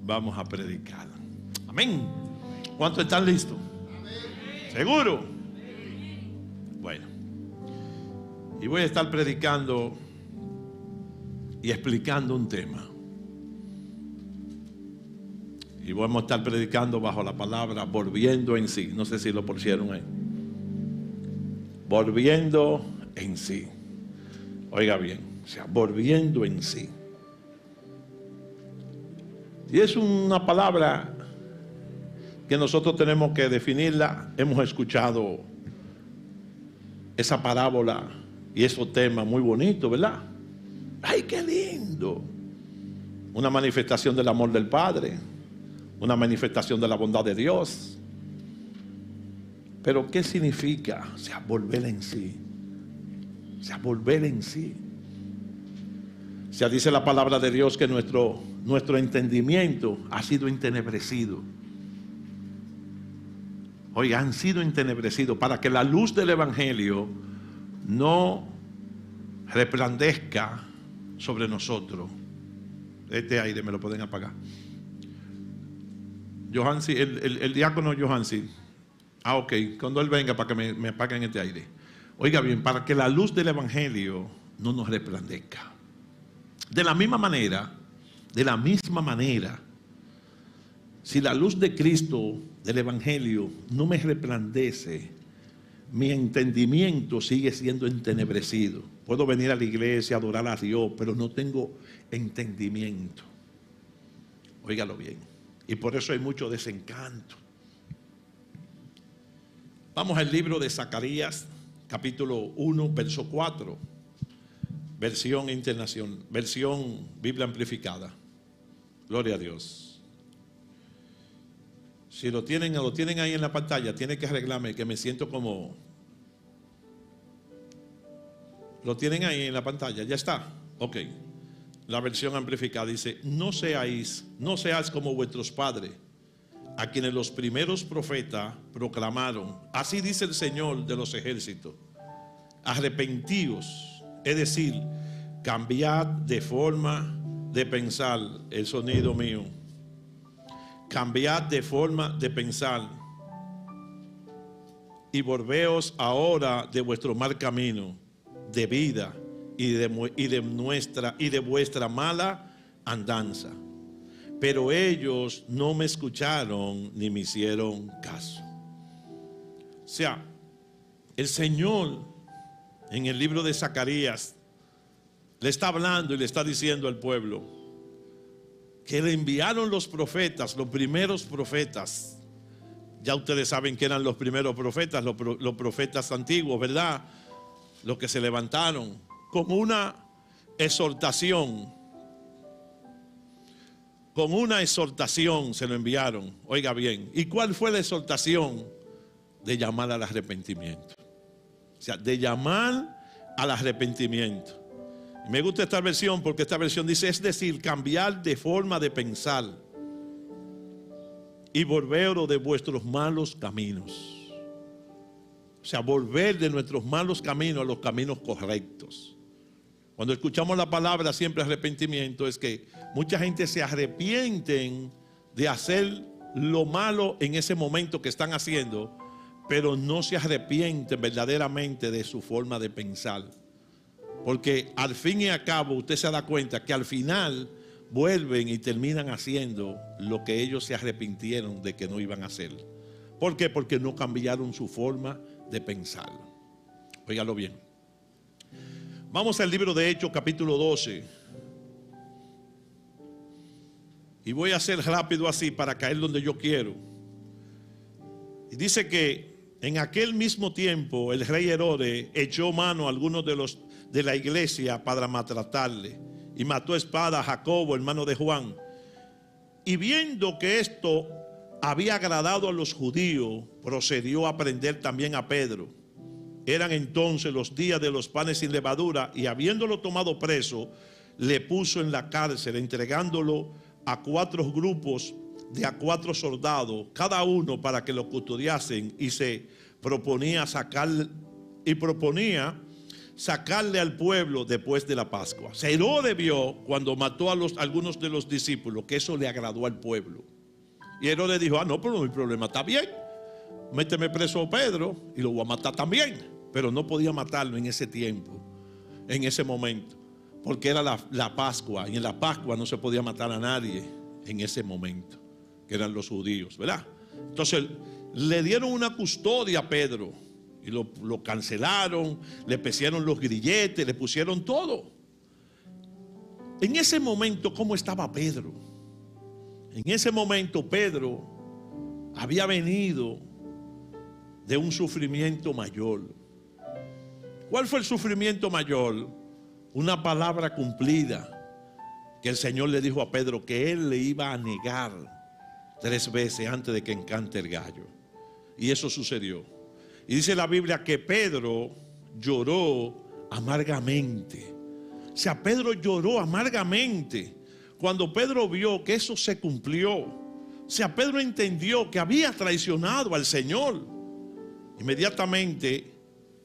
vamos a predicar. Amén. ¿Cuántos están listos? ¿Seguro? Bueno, y voy a estar predicando y explicando un tema. Y vamos a estar predicando bajo la palabra volviendo en sí. No sé si lo pusieron ahí. Volviendo en sí. Oiga bien, o sea, volviendo en sí. Y es una palabra que nosotros tenemos que definirla. Hemos escuchado esa parábola y esos temas muy bonitos, ¿verdad? ¡Ay, qué lindo! Una manifestación del amor del Padre, una manifestación de la bondad de Dios. Pero ¿qué significa? O sea, volver en sí. O sea, volver en sí. O sea, dice la palabra de Dios que nuestro entendimiento ha sido entenebrecido. Oiga, han sido entenebrecidos para que la luz del Evangelio no resplandezca sobre nosotros. Este aire me lo pueden apagar. Johansi, el diácono Johansi. Ok, cuando él venga para que me apaguen este aire. Oiga bien, para que la luz del Evangelio no nos resplandezca. De la misma manera, si la luz de Cristo, del Evangelio, no me resplandece, mi entendimiento sigue siendo entenebrecido. Puedo venir a la iglesia, adorar a Dios, pero no tengo entendimiento. Óigalo bien. Y por eso hay mucho desencanto. Vamos al libro de Zacarías, capítulo 1, verso 4. Versión internacional, versión Biblia amplificada. Gloria a Dios. Si lo tienen ahí en la pantalla, tiene que arreglarme, que me siento como... Lo tienen ahí en la pantalla, ya está. Ok. La versión amplificada dice: no seáis como vuestros padres, a quienes los primeros profetas proclamaron. Así dice el Señor de los ejércitos: arrepentíos. Es decir, cambiad de forma de pensar. El sonido mío. Cambiad de forma de pensar y volveos ahora de vuestro mal camino de vida y de vuestra mala andanza. Pero ellos no me escucharon ni me hicieron caso. O sea, el Señor en el libro de Zacarías le está hablando y le está diciendo al pueblo que le enviaron los profetas, los primeros profetas. Ya ustedes saben que eran los primeros profetas, los profetas antiguos, ¿verdad? Los que se levantaron con una exhortación. Con una exhortación se lo enviaron. Oiga bien, ¿y cuál fue la exhortación? De llamar al arrepentimiento. O sea, de llamar al arrepentimiento. Me gusta esta versión porque esta versión dice: es decir, cambiar de forma de pensar y volveros de vuestros malos caminos. O sea, volver de nuestros malos caminos a los caminos correctos. Cuando escuchamos la palabra siempre arrepentimiento, es que mucha gente se arrepienten de hacer lo malo en ese momento que están haciendo, pero no se arrepienten verdaderamente de su forma de pensar. Porque al fin y al cabo usted se da cuenta que al final vuelven y terminan haciendo lo que ellos se arrepintieron de que no iban a hacer. ¿Por qué? Porque no cambiaron su forma de pensar. Óigalo bien. Vamos al libro de Hechos, capítulo 12. Y voy a hacer rápido así para caer donde yo quiero. Y dice que en aquel mismo tiempo el rey Herodes echó mano a algunos de la iglesia para maltratarle, y mató a espada a Jacobo, hermano de Juan. Y viendo que esto había agradado a los judíos, procedió a prender también a Pedro. Eran entonces los días de los panes sin levadura, y habiéndolo tomado preso, le puso en la cárcel, entregándolo a 4 grupos de a 4 soldados, cada uno para que lo custodiasen, y proponía sacarle al pueblo después de la Pascua. Herodes vio cuando mató a algunos de los discípulos que eso le agradó al pueblo. Y Herodes dijo, no, pero no hay problema, está bien. Méteme preso a Pedro y lo voy a matar también. Pero no podía matarlo en ese tiempo, en ese momento, porque era la Pascua, y en la Pascua no se podía matar a nadie en ese momento, que eran los judíos, ¿verdad? Entonces le dieron una custodia a Pedro y lo cancelaron, le pusieron los grilletes, le pusieron todo. En ese momento, ¿cómo estaba Pedro? En ese momento Pedro había venido de un sufrimiento mayor. ¿Cuál fue el sufrimiento mayor? Una palabra cumplida que el Señor le dijo a Pedro que él le iba a negar 3 veces antes de que encante el gallo. Y eso sucedió. Y dice la Biblia que Pedro lloró amargamente. O sea, Pedro lloró amargamente cuando Pedro vio que eso se cumplió. O sea, Pedro entendió que había traicionado al Señor. Inmediatamente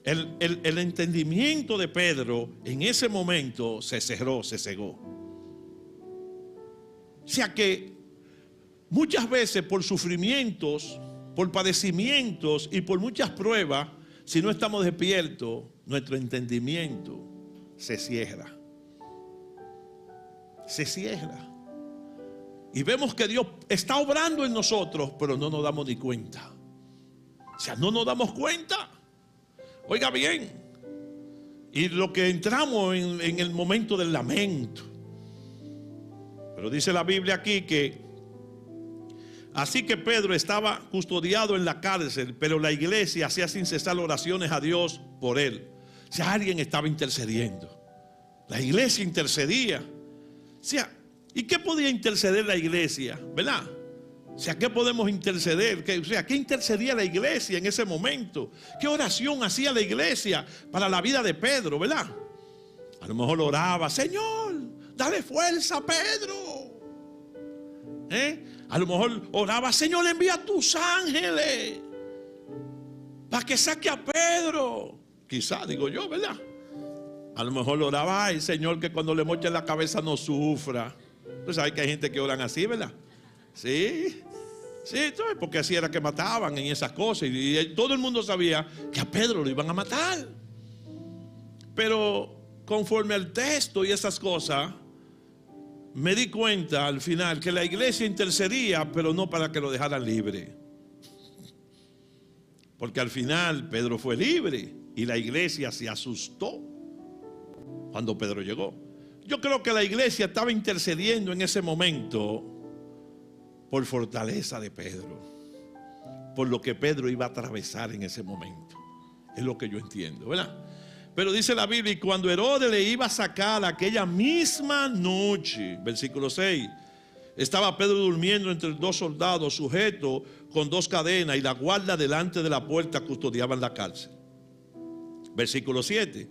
el entendimiento de Pedro en ese momento se cerró, se cegó. O sea que muchas veces por sufrimientos, por padecimientos y por muchas pruebas, si no estamos despiertos, nuestro entendimiento se cierra. Se cierra. Y vemos que Dios está obrando en nosotros, pero no nos damos ni cuenta. O sea, no nos damos cuenta. Oiga bien. Y lo que entramos en el momento del lamento. Pero dice la Biblia aquí que así que Pedro estaba custodiado en la cárcel, pero la iglesia hacía sin cesar oraciones a Dios por él. O sea, alguien estaba intercediendo. La iglesia intercedía. O sea, ¿y qué podía interceder la iglesia? ¿Verdad? O sea, ¿qué podemos interceder? O sea, ¿qué intercedía la iglesia en ese momento? ¿Qué oración hacía la iglesia para la vida de Pedro? ¿Verdad? A lo mejor oraba, Señor, dale fuerza a Pedro. A lo mejor oraba, Señor, envía a tus ángeles para que saque a Pedro. Quizá, digo yo, ¿verdad? A lo mejor oraba, ay, Señor, que cuando le mochen la cabeza no sufra. Tú sabes que hay gente que oran así, ¿verdad? Sí, sí, porque así era que mataban en esas cosas. Y todo el mundo sabía que a Pedro lo iban a matar. Pero conforme al texto y esas cosas, me di cuenta al final que la iglesia intercedía, pero no para que lo dejaran libre. Porque al final Pedro fue libre y la iglesia se asustó cuando Pedro llegó. Yo creo que la iglesia estaba intercediendo en ese momento por fortaleza de Pedro, por lo que Pedro iba a atravesar en ese momento. Es lo que yo entiendo, ¿verdad? Pero dice la Biblia, y cuando Herodes le iba a sacar aquella misma noche, versículo 6, estaba Pedro durmiendo entre 2 soldados, sujeto con 2 cadenas, y la guardia delante de la puerta custodiaban la cárcel. Versículo 7.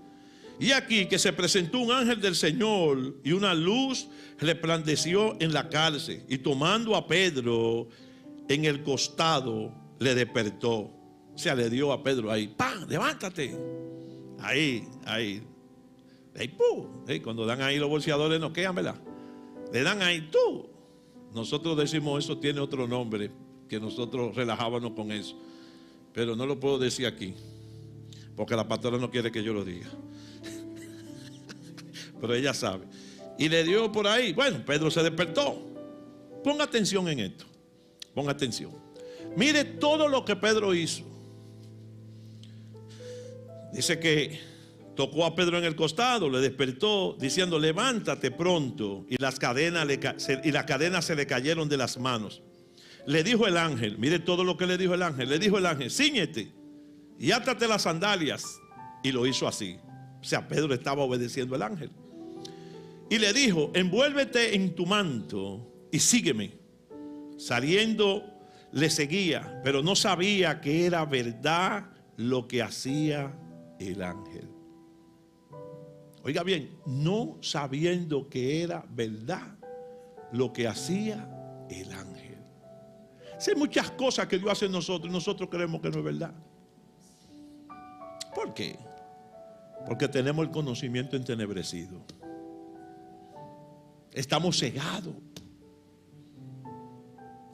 Y aquí que se presentó un ángel del Señor y una luz resplandeció en la cárcel, y tomando a Pedro en el costado le despertó. O sea, le dio a Pedro ahí, ¡pam! ¡Levántate! Ahí. Cuando dan ahí los bolseadores no quedan, ¿verdad? Le dan ahí, tú. Nosotros decimos eso tiene otro nombre, que nosotros relajábamos con eso. Pero no lo puedo decir aquí, porque la pastora no quiere que yo lo diga. Pero ella sabe. Y le dio por ahí. Bueno, Pedro se despertó. Ponga atención en esto. Ponga atención. Mire todo lo que Pedro hizo. Dice que tocó a Pedro en el costado, le despertó diciendo, levántate pronto. Y las cadenas se le cayeron de las manos. Le dijo el ángel, mire todo lo que le dijo el ángel. Le dijo el ángel, cíñete y átate las sandalias. Y lo hizo así. O sea, Pedro estaba obedeciendo al ángel. Y le dijo, envuélvete en tu manto y sígueme. Saliendo le seguía, pero no sabía que era verdad lo que hacía el ángel. Oiga bien, no sabiendo que era verdad lo que hacía el ángel. Hay muchas cosas que Dios hace en nosotros y nosotros creemos que no es verdad. ¿Por qué? Porque tenemos el conocimiento entenebrecido. Estamos cegados.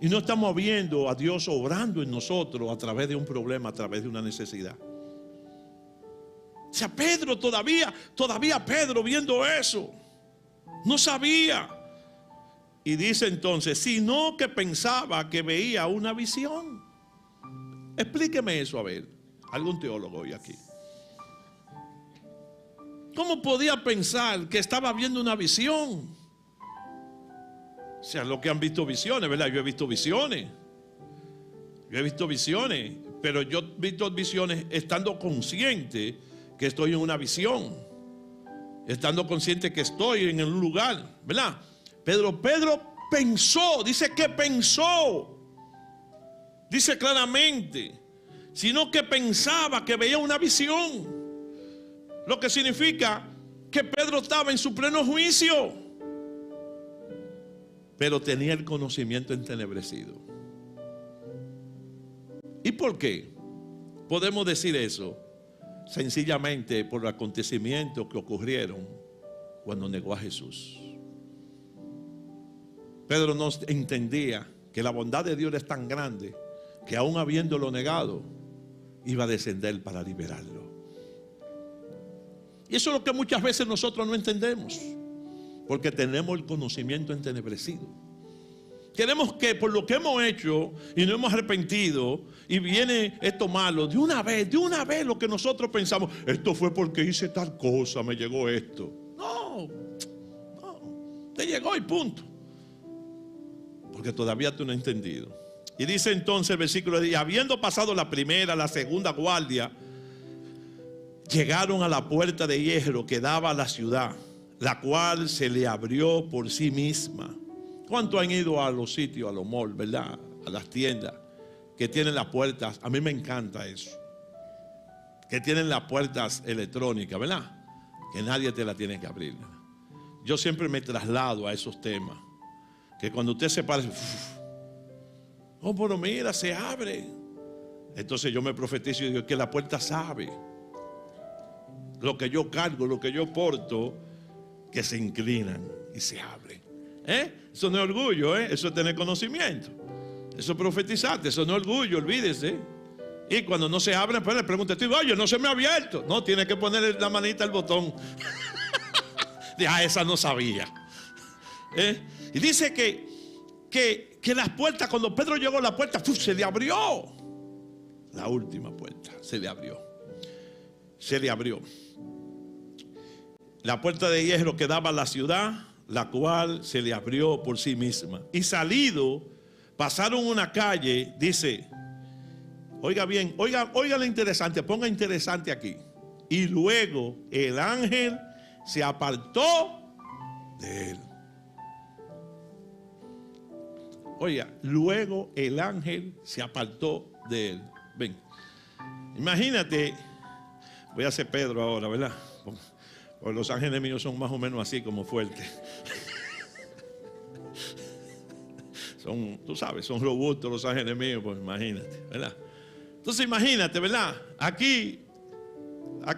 Y no estamos viendo a Dios obrando en nosotros a través de un problema, a través de una necesidad. O sea, Pedro todavía Pedro viendo eso, no sabía. Y dice entonces, sino que pensaba que veía una visión. Explíqueme eso, a ver, algún teólogo hoy aquí. ¿Cómo podía pensar que estaba viendo una visión? O sea, los que han visto visiones, ¿verdad? Yo he visto visiones. Pero yo he visto visiones estando consciente que estoy en una visión. Estando consciente que estoy en un lugar, ¿verdad? Pedro pensó, dice que pensó. Dice claramente, sino que pensaba que veía una visión. Lo que significa que Pedro estaba en su pleno juicio, pero tenía el conocimiento entenebrecido. ¿Y por qué podemos decir eso? Sencillamente por los acontecimientos que ocurrieron cuando negó a Jesús. Pedro no entendía que la bondad de Dios es tan grande que aún habiéndolo negado, iba a descender para liberarlo. Y eso es lo que muchas veces nosotros no entendemos, porque tenemos el conocimiento entenebrecido. Queremos que por lo que hemos hecho y no hemos arrepentido y viene esto malo, de una vez lo que nosotros pensamos, esto fue porque hice tal cosa, me llegó esto. No, te llegó y punto. Porque todavía tú no has entendido. Y dice entonces el versículo 10, habiendo pasado la primera, la segunda guardia, llegaron a la puerta de hierro que daba a la ciudad, la cual se le abrió por sí misma. ¿Cuántos han ido a los sitios, a los malls, verdad? A las tiendas que tienen las puertas. A mí me encanta eso. Que tienen las puertas electrónicas, ¿verdad? Que nadie te la tiene que abrir. Yo siempre me traslado a esos temas. Que cuando usted se para, oh, pero mira, se abre. Entonces yo me profetizo y digo que la puerta sabe. Lo que yo cargo, lo que yo porto, que se inclinan y se abren. Eso no es orgullo, eso es tener conocimiento. Eso es profetizarte, eso no es orgullo, olvídese. Y cuando no se abren, pues le pregunta, oye, no se me ha abierto. No, tiene que ponerle la manita al botón. Esa no sabía. Y dice que las puertas, cuando Pedro llegó a la puerta, se le abrió. La última puerta se le abrió. Se le abrió. La puerta de hierro que daba a la ciudad, la cual se le abrió por sí misma. Y salido, pasaron una calle, dice, oiga bien, oiga lo interesante, ponga interesante aquí. Y luego el ángel se apartó de él. Oiga, luego el ángel se apartó de él. Ven, imagínate, voy a hacer Pedro ahora, ¿verdad? Porque los ángeles míos son más o menos así como fuertes. Son, tú sabes, son robustos los ángeles míos, pues imagínate, ¿verdad? Entonces imagínate, ¿verdad? Aquí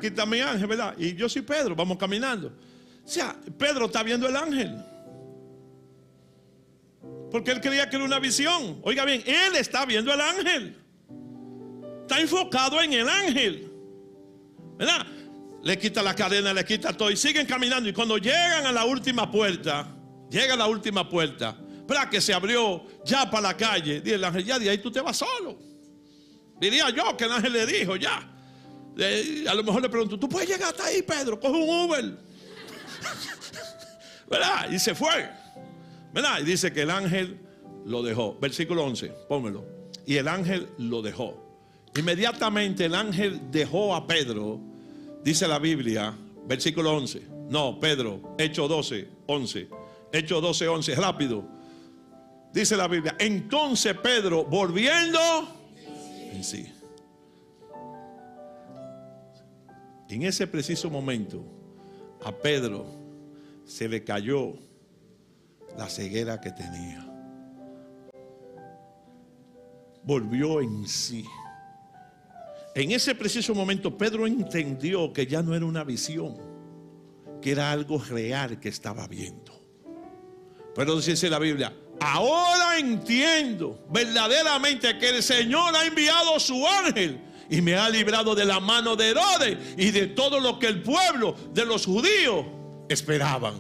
está mi ángel, ¿verdad? Y yo soy Pedro, vamos caminando. O sea, Pedro está viendo el ángel. Porque él creía que era una visión. Oiga bien, él está viendo el ángel. Está enfocado en el ángel, ¿verdad? Le quita la cadena, le quita todo y siguen caminando. Y cuando llegan a la última puerta, para que se abrió ya para la calle, dice el ángel, ya de ahí tú te vas solo. Diría yo que el ángel le dijo, ya. A lo mejor le preguntó, ¿tú puedes llegar hasta ahí, Pedro? Coge un Uber. ¿Verdad? Y se fue. ¿Verdad? Y dice que el ángel lo dejó. Versículo 11, pónmelo. Y el ángel lo dejó. Inmediatamente el ángel dejó a Pedro. Dice la Biblia, versículo 11. No, Pedro, Hechos 12, 11. Hechos 12, 11, rápido. Dice la Biblia, entonces Pedro, volviendo en sí. En ese preciso momento, a Pedro se le cayó la ceguera que tenía. Volvió en sí. En ese preciso momento Pedro entendió que ya no era una visión, que era algo real que estaba viendo. Pero dice la Biblia: ahora entiendo verdaderamente que el Señor ha enviado su ángel y me ha librado de la mano de Herodes y de todo lo que el pueblo de los judíos esperaban.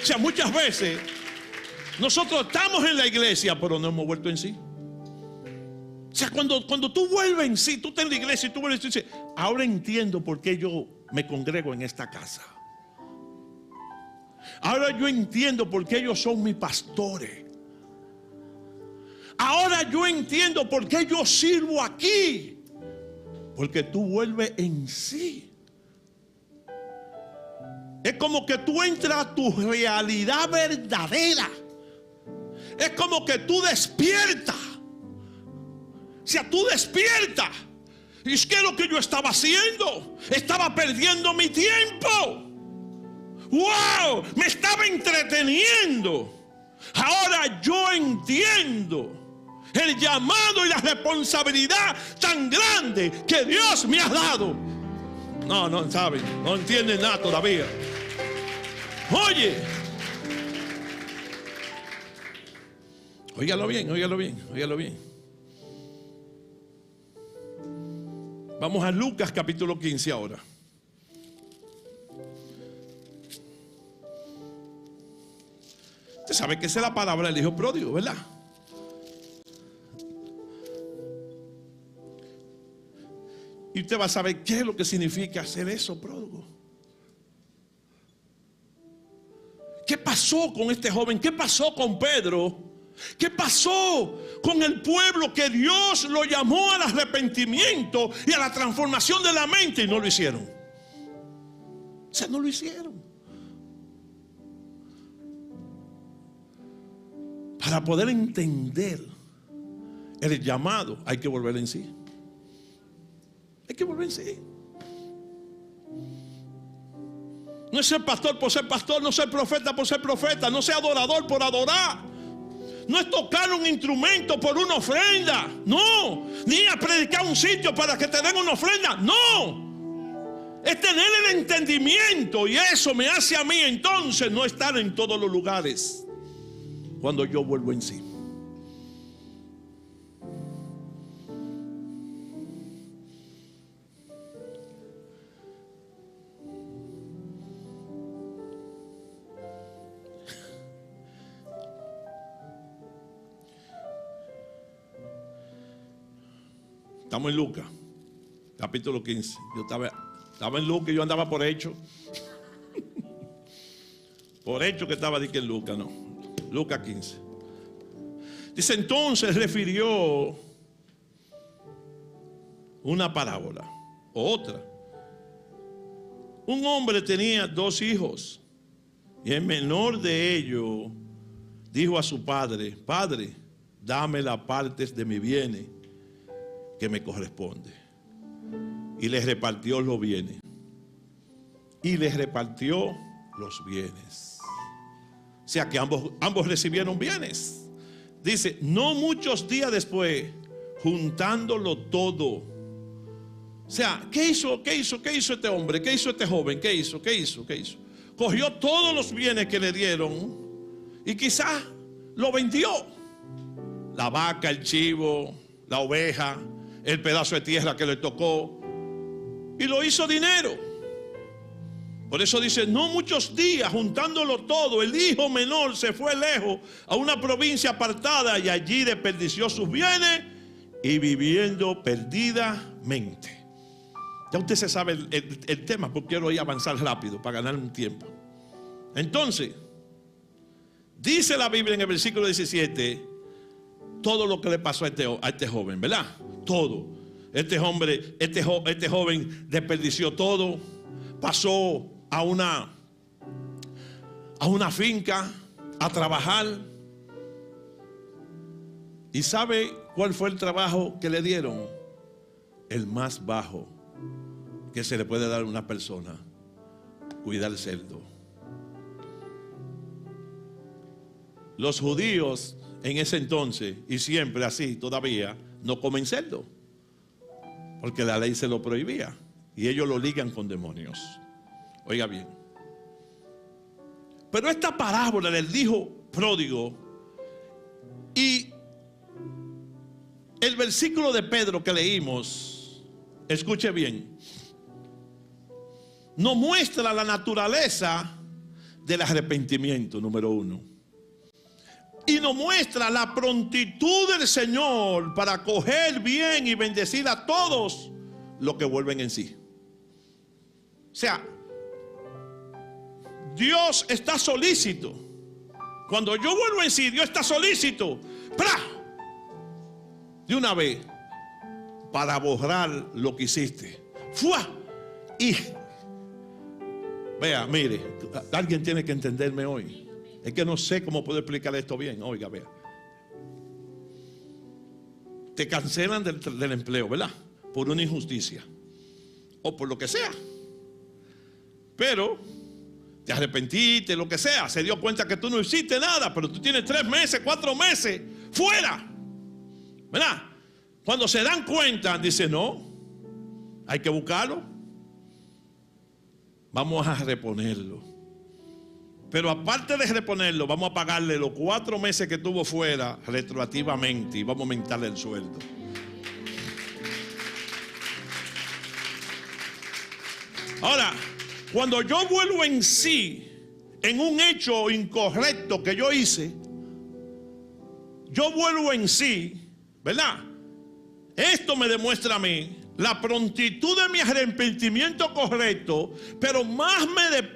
O sea, muchas veces nosotros estamos en la iglesia, pero no hemos vuelto en sí. O sea, cuando tú vuelves en sí, tú estás en la iglesia y tú vuelves y dices: ahora entiendo por qué yo me congrego en esta casa. Ahora yo entiendo por qué ellos son mis pastores. Ahora yo entiendo por qué yo sirvo aquí. Porque tú vuelves en sí. Es como que tú entras a tu realidad verdadera. Es como que tú despiertas. O sea, tú despiertas. ¿Y es que lo que yo estaba haciendo? Estaba perdiendo mi tiempo. ¡Wow! Me estaba entreteniendo. Ahora yo entiendo el llamado y la responsabilidad tan grande que Dios me ha dado. No saben, no entienden nada todavía. Oye, óigalo bien, óigalo bien, óigalo bien. Vamos a Lucas capítulo 15 ahora. Usted sabe que esa es la palabra del hijo pródigo, ¿verdad? Y usted va a saber qué es lo que significa hacer eso, pródigo. ¿Qué pasó con este joven? ¿Qué pasó con Pedro? ¿Qué pasó con el pueblo que Dios lo llamó al arrepentimiento y a la transformación de la mente y no lo hicieron? O sea, no lo hicieron. Para poder entender el llamado hay que volver en sí. Hay que volver en sí. No es ser pastor por ser pastor, no ser profeta por ser profeta, no ser adorador por adorar. No es tocar un instrumento por una ofrenda, no. Ni a predicar un sitio para que te den una ofrenda, no. Es tener el entendimiento, y eso me hace a mí entonces no estar en todos los lugares cuando yo vuelvo en sí. Estamos en Lucas, capítulo 15. Yo estaba en Lucas y yo andaba por hecho. Por hecho que estaba de que en Lucas, no. Lucas 15. Dice: entonces refirió una parábola, o otra. Un hombre tenía 2 hijos, y el menor de ellos dijo a su padre: Padre, dame las partes de mi bienes que me corresponde. Y les repartió los bienes. Y les repartió los bienes. O sea que ambos recibieron bienes. Dice: no muchos días después, juntándolo todo. O sea, ¿qué hizo este hombre? ¿Qué hizo este joven? ¿Qué hizo? Cogió todos los bienes que le dieron y quizás lo vendió. La vaca, el chivo, la oveja, el pedazo de tierra que le tocó, y lo hizo dinero. Por eso dice: no muchos días, juntándolo todo, el hijo menor se fue lejos a una provincia apartada y allí desperdició sus bienes y viviendo perdidamente. Ya usted se sabe el tema, porque quiero ir a avanzar rápido para ganar un tiempo. Entonces, dice la Biblia en el versículo 17 todo lo que le pasó a este joven, ¿verdad? Todo. Este joven desperdició todo. Pasó a una finca a trabajar. ¿Y sabe cuál fue el trabajo que le dieron? El más bajo que se le puede dar a una persona: cuidar el cerdo. Los judíos en ese entonces, y siempre así todavía, no comen cerdo, porque la ley se lo prohibía, y ellos lo ligan con demonios. Oiga bien, pero esta parábola del hijo pródigo y el versículo de Pedro que leímos, escuche bien, nos muestra la naturaleza del arrepentimiento, número uno. Y nos muestra la prontitud del Señor para acoger bien y bendecir a todos los que vuelven en sí. O sea, Dios está solícito. Cuando yo vuelvo en sí, Dios está solícito. ¡Pra! De una vez, para borrar lo que hiciste. ¡Fua! Y vea, mire, alguien tiene que entenderme hoy. Es que no sé cómo puedo explicar esto bien. Oiga, vea. Te cancelan del empleo, ¿verdad? Por una injusticia. O por lo que sea. Pero te arrepentiste, lo que sea. Se dio cuenta que tú no hiciste nada. Pero tú tienes 3 meses, 4 meses fuera. ¿Verdad? Cuando se dan cuenta, dicen, no, hay que buscarlo. Vamos a reponerlo. Pero aparte de reponerlo, vamos a pagarle los 4 meses que tuvo fuera retroactivamente y vamos a aumentarle el sueldo. Ahora, cuando yo vuelvo en sí, en un hecho incorrecto que yo hice, yo vuelvo en sí, ¿verdad? Esto me demuestra a mí la prontitud de mi arrepentimiento correcto, pero más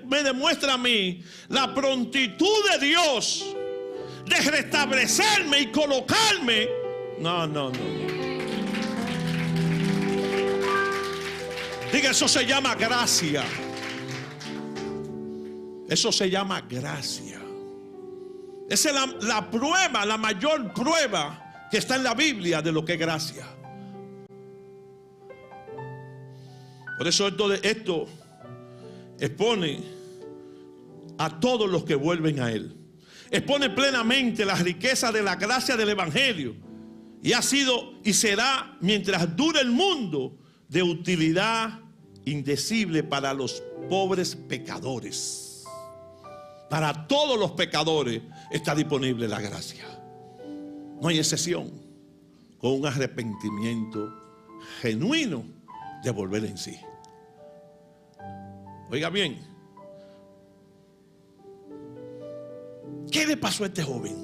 me demuestra a mí la prontitud de Dios de restablecerme y colocarme. No. Diga, eso se llama gracia. Eso se llama gracia. Esa es la prueba, la mayor prueba que está en la Biblia de lo que es gracia. Por eso esto expone a todos los que vuelven a Él. Expone plenamente la riqueza de la gracia del Evangelio. Y ha sido y será, mientras dure el mundo, de utilidad indecible para los pobres pecadores. Para todos los pecadores está disponible la gracia. No hay excepción. Con un arrepentimiento genuino de volver en sí. Oiga bien, ¿qué le pasó a este joven?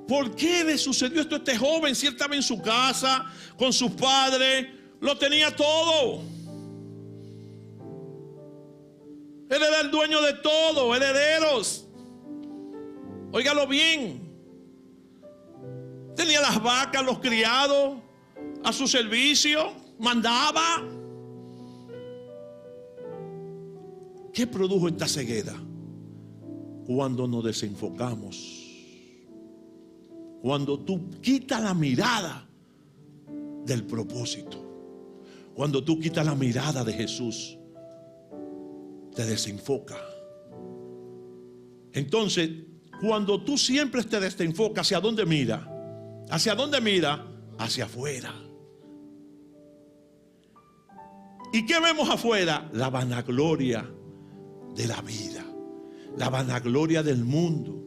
¿Por qué le sucedió esto a este joven? Si él estaba en su casa, con sus padres, lo tenía todo. Él era el dueño de todo, herederos. Óigalo bien. Tenía las vacas, los criados a su servicio, mandaba. ¿Qué produjo esta ceguera? Cuando nos desenfocamos. Cuando tú quitas la mirada del propósito. Cuando tú quitas la mirada de Jesús, te desenfoca. Entonces, cuando tú siempre te desenfocas, ¿hacia dónde mira? ¿Hacia dónde mira? Hacia afuera. ¿Y qué vemos afuera? La vanagloria de la vida, la vanagloria del mundo.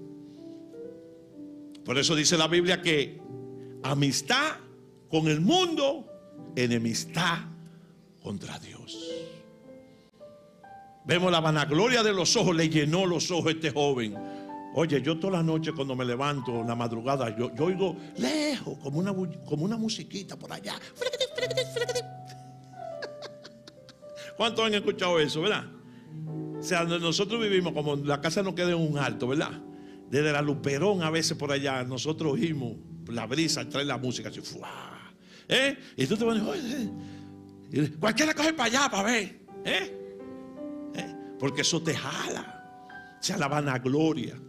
Por eso dice la Biblia que amistad con el mundo, enemistad contra Dios. Vemos la vanagloria de los ojos, le llenó los ojos a este joven. Oye, yo toda la noche cuando me levanto en la madrugada, yo oigo lejos, como una musiquita por allá. ¿Cuántos han escuchado eso, verdad? O sea, nosotros vivimos como la casa nos queda en un alto, ¿verdad? Desde la Luperón a veces por allá, nosotros oímos la brisa, trae la música así, ¡fua! Y tú te vas a decir, cualquiera coge para allá para ver, porque eso te jala, o sea, la vanagloria.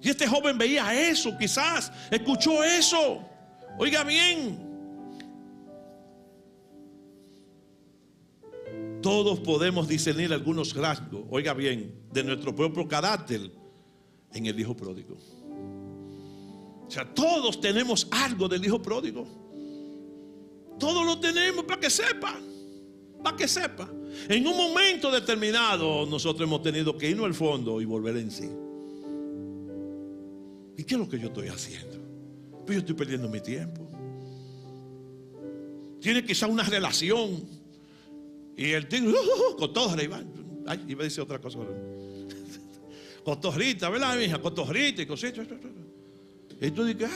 Y este joven veía eso, quizás escuchó eso. Oiga bien, todos podemos discernir algunos rasgos, oiga bien, de nuestro propio carácter en el hijo pródigo. O sea, todos tenemos algo del hijo pródigo. Todos lo tenemos, para que sepa. Para que sepa. En un momento determinado nosotros hemos tenido que irnos al fondo y volver en sí. ¿Y qué es lo que yo estoy haciendo? Pues yo estoy perdiendo mi tiempo. Tiene quizá una relación y el tío cotorra, iba a decir otra cosa. Cotorrita, ¿verdad, mi hija? Cotorrita y cositas. Y tú dices,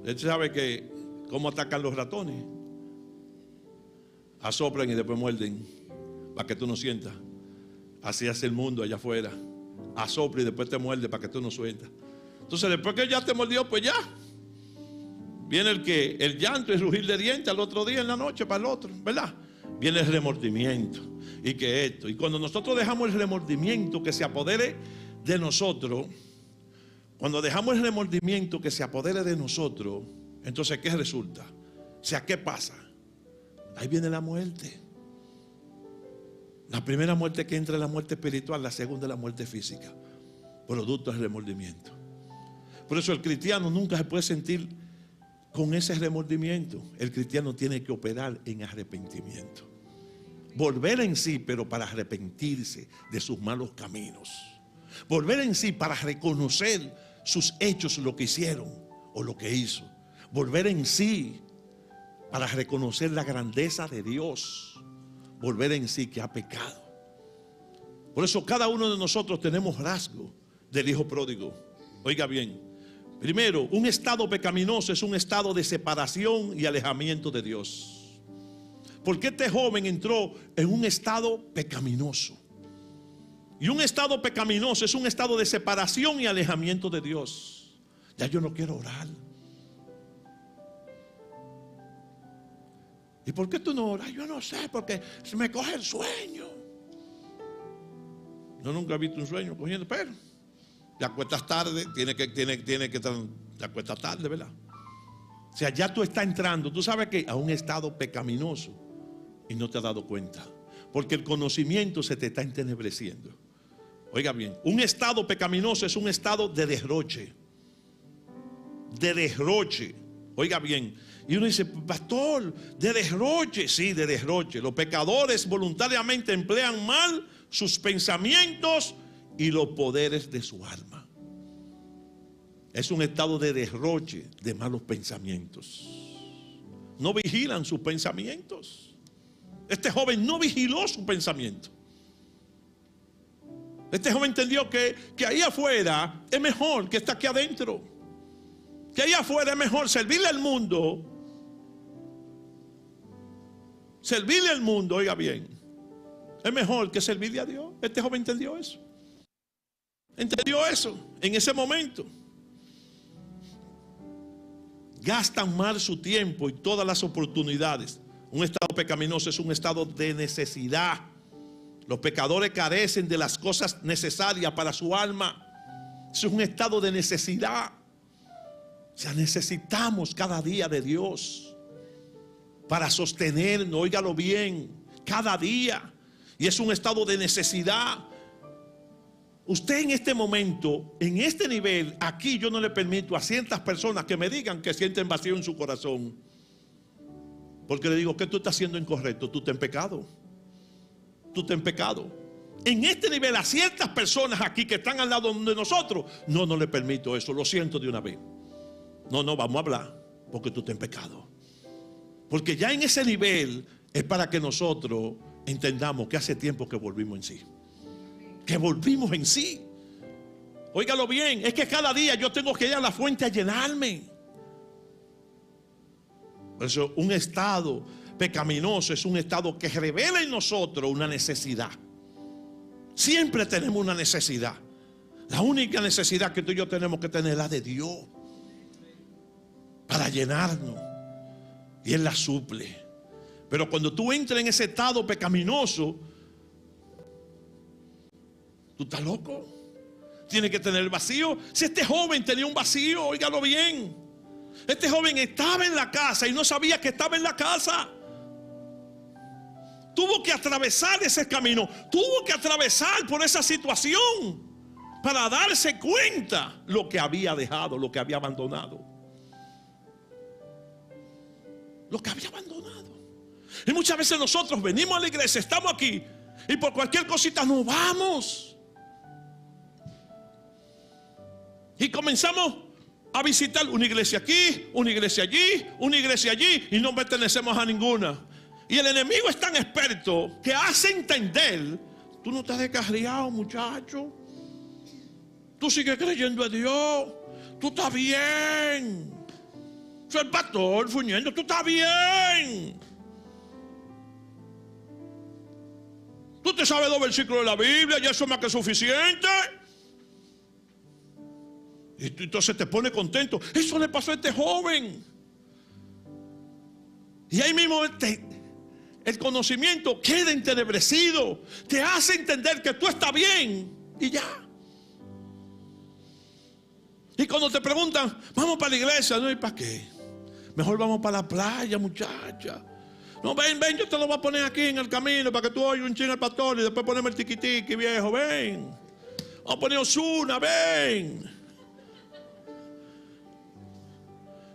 él sabe que cómo atacan los ratones. Asoplan y después muerden para que tú no sientas. Así hace el mundo allá afuera. Asopla y después te muerde para que tú no sueltas. Entonces después que ya te mordió, pues ya viene el llanto y el rugir de dientes al otro día en la noche para el otro, ¿verdad? Viene el remordimiento y que esto. Y cuando nosotros dejamos el remordimiento que se apodere de nosotros, cuando dejamos el remordimiento que se apodere de nosotros, entonces ¿qué resulta? O sea, ¿qué pasa? Ahí viene la muerte. La primera muerte que entra es la muerte espiritual, la segunda es la muerte física, producto del remordimiento. Por eso el cristiano nunca se puede sentir con ese remordimiento. El cristiano tiene que operar en arrepentimiento. Volver en sí, pero para arrepentirse de sus malos caminos. Volver en sí para reconocer sus hechos, lo que hicieron o lo que hizo. Volver en sí para reconocer la grandeza de Dios. Volver en sí que ha pecado. Por eso cada uno de nosotros tenemos rasgos del hijo pródigo. Oiga bien. Primero, un estado pecaminoso es un estado de separación y alejamiento de Dios. Porque este joven entró en un estado pecaminoso. Y un estado pecaminoso es un estado de separación y alejamiento de Dios. Ya yo no quiero orar. ¿Y por qué tú no oras? Yo no sé, porque se me coge el sueño. Yo nunca he visto un sueño cogiendo, pero te acuestas tarde, tiene que te acuestas tarde, ¿verdad? O sea, ya tú estás entrando, tú sabes que a un estado pecaminoso y no te has dado cuenta, porque el conocimiento se te está entenebreciendo. Oiga bien, un estado pecaminoso es un estado de derroche. De derroche. Oiga bien. Y uno dice, pastor, de derroche. Sí, de derroche. Los pecadores voluntariamente emplean mal sus pensamientos y los poderes de su alma. Es un estado de derroche de malos pensamientos. No vigilan sus pensamientos. Este joven no vigiló su pensamiento. Este joven entendió que ahí afuera es mejor que está aquí adentro. Que ahí afuera es mejor servirle al mundo. Servirle al mundo, oiga bien, es mejor que servirle a Dios. Este joven entendió eso. Entendió eso en ese momento. Gastan mal su tiempo y todas las oportunidades. Un estado pecaminoso es un estado de necesidad. Los pecadores carecen de las cosas necesarias para su alma. Es un estado de necesidad. O sea, necesitamos cada día de Dios para sostenernos, óigalo bien, cada día. Y es un estado de necesidad. Usted en este momento, en este nivel, aquí yo no le permito a ciertas personas que me digan que sienten vacío en su corazón. Porque le digo, ¿qué tú estás haciendo incorrecto? Tú estás en pecado. Tú estás en pecado. En este nivel, a ciertas personas aquí que están al lado de nosotros, no le permito eso, lo siento de una vez. No, vamos a hablar, porque tú estás en pecado. Porque ya en ese nivel es para que nosotros entendamos que hace tiempo que volvimos en sí. Que volvimos en sí. Óigalo bien, es que cada día yo tengo que ir a la fuente a llenarme. Por eso un estado pecaminoso es un estado que revela en nosotros una necesidad. Siempre tenemos una necesidad. La única necesidad que tú y yo tenemos que tener es la de Dios para llenarnos, y Él la suple. Pero cuando tú entras en ese estado pecaminoso, tú estás loco. Tienes que tener el vacío. Si este joven tenía un vacío, óigalo bien. Este joven estaba en la casa y no sabía que estaba en la casa. Tuvo que atravesar ese camino. Tuvo que atravesar por esa situación. para darse cuenta lo que había dejado, lo que había abandonado. Lo que había abandonado. Y muchas veces nosotros venimos a la iglesia, estamos aquí y por cualquier cosita nos vamos. Y comenzamos a visitar una iglesia aquí, una iglesia allí, una iglesia allí y no pertenecemos a ninguna. Y el enemigo es tan experto que hace entender: tú no te has descarriado, muchacho. Tú sigues creyendo en Dios. Tú estás bien. Soy el pastor fuñendo. Tú estás bien. Tú te sabes 2 versículos de la Biblia y eso es más que suficiente. Y tú entonces te pone contento. Eso le pasó a este joven. Y ahí mismo el conocimiento queda entenebrecido. Te hace entender que tú estás bien. Y ya. Y cuando te preguntan: vamos para la iglesia, no, ¿y para qué? Mejor vamos para la playa, muchacha. No, ven, yo te lo voy a poner aquí en el camino para que tú oyes un chingo al pastor y después poneme el tiquitiqui, viejo, ven. Vamos a poner Ozuna, ven.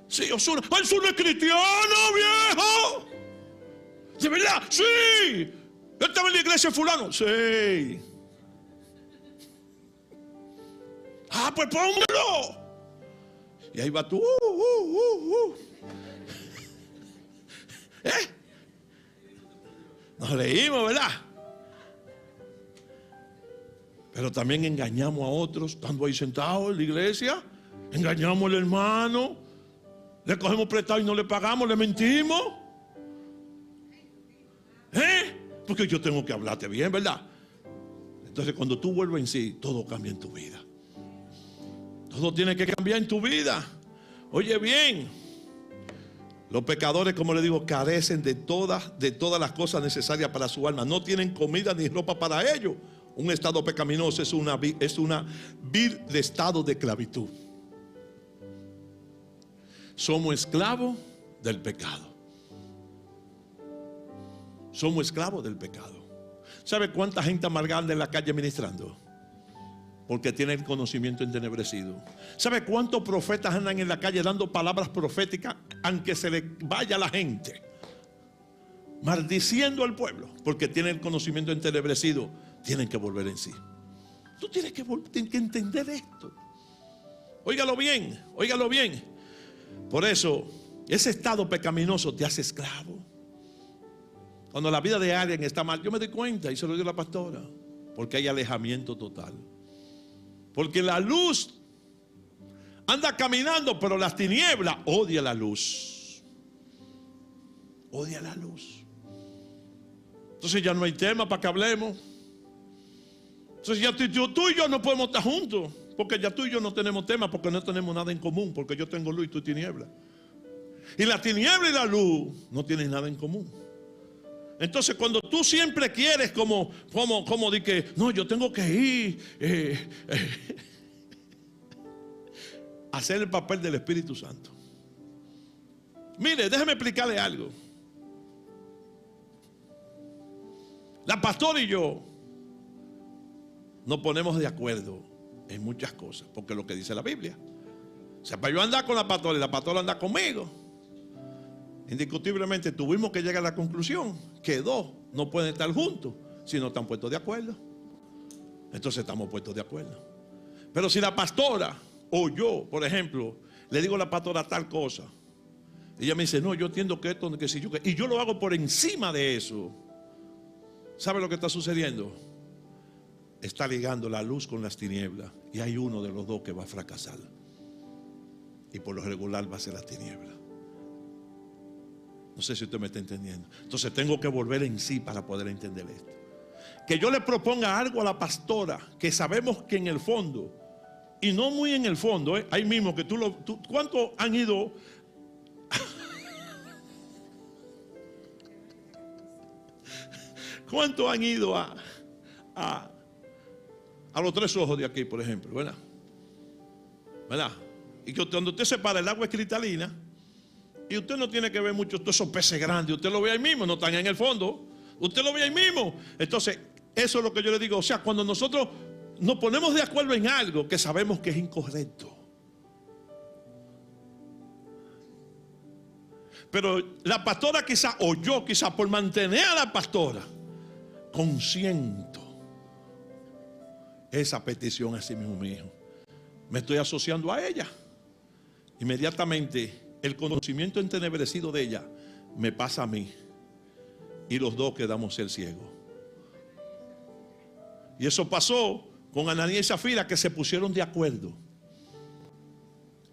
Sí, Ozuna. Ozuna es cristiano, viejo. ¿De verdad? Sí. Él estaba en la iglesia fulano. Sí. Ah, pues póngalo. Y ahí va tú. Nos leímos, ¿verdad? Pero también engañamos a otros estando ahí sentados en la iglesia. Engañamos al hermano. Le cogemos prestado y no le pagamos, le mentimos. Porque yo tengo que hablarte bien, ¿verdad? Entonces cuando tú vuelves en sí, todo cambia en tu vida. Todo tiene que cambiar en tu vida. Oye bien, los pecadores, como le digo, carecen de todas las cosas necesarias para su alma. No tienen comida ni ropa para ellos. Un estado pecaminoso es una vil de estado de esclavitud. Somos esclavos del pecado. Somos esclavos del pecado. ¿Sabe cuánta gente amargada anda en la calle ministrando? Porque tiene el conocimiento entenebrecido. ¿Sabe cuántos profetas andan en la calle dando palabras proféticas aunque se le vaya la gente? Maldiciendo al pueblo porque tiene el conocimiento entenebrecido. Tienen que volver en sí. Tú tienes que entender esto. Óigalo bien, óigalo bien. Por eso, ese estado pecaminoso te hace esclavo. Cuando la vida de alguien está mal, yo me doy cuenta y se lo digo a la pastora, porque hay alejamiento total. Porque la luz anda caminando, pero las tinieblas odia la luz. Odia la luz. Entonces ya no hay tema para que hablemos. Entonces ya tú y yo no podemos estar juntos. Porque ya tú y yo no tenemos tema, porque no tenemos nada en común. Porque yo tengo luz y tú tiniebla. Y la tiniebla y la luz no tienen nada en común. Entonces cuando tú siempre quieres como de que no, yo tengo que ir hacer el papel del Espíritu Santo. Mire, déjeme explicarle algo. La pastora y yo nos ponemos de acuerdo en muchas cosas, porque es lo que dice la Biblia. O sea, para yo andar con la pastora y la pastora anda conmigo, indiscutiblemente tuvimos que llegar a la conclusión que dos no pueden estar juntos si no están puestos de acuerdo. Entonces estamos puestos de acuerdo. Pero si la pastora o yo, por ejemplo, le digo a la pastora tal cosa, ella me dice: no, yo entiendo que esto, que si yo, y yo lo hago por encima de eso. ¿Sabe lo que está sucediendo? Está ligando la luz con las tinieblas y hay uno de los dos que va a fracasar. Y por lo regular va a ser la tiniebla. No sé si usted me está entendiendo. Entonces tengo que volver en sí para poder entender esto. Que yo le proponga algo a la pastora que sabemos que en el fondo, y no muy en el fondo, ahí mismo que ¿cuántos han ido? ¿Cuántos han ido a los Tres Ojos de aquí, por ejemplo? ¿Verdad? ¿Verdad? Y que cuando usted se para, el agua es cristalina. Y usted no tiene que ver mucho todos esos peces grandes. Usted lo ve ahí mismo, no están en el fondo. Usted lo ve ahí mismo. Entonces, eso es lo que yo le digo. O sea, cuando nosotros nos ponemos de acuerdo en algo que sabemos que es incorrecto. Pero la pastora quizá, o yo quizá, por mantener a la pastora, consiento esa petición así mismo mío. Me estoy asociando a ella. Inmediatamente el conocimiento entenebrecido de ella me pasa a mí. Y los dos quedamos ser ciegos. Y eso pasó con Ananías y Zafira, que se pusieron de acuerdo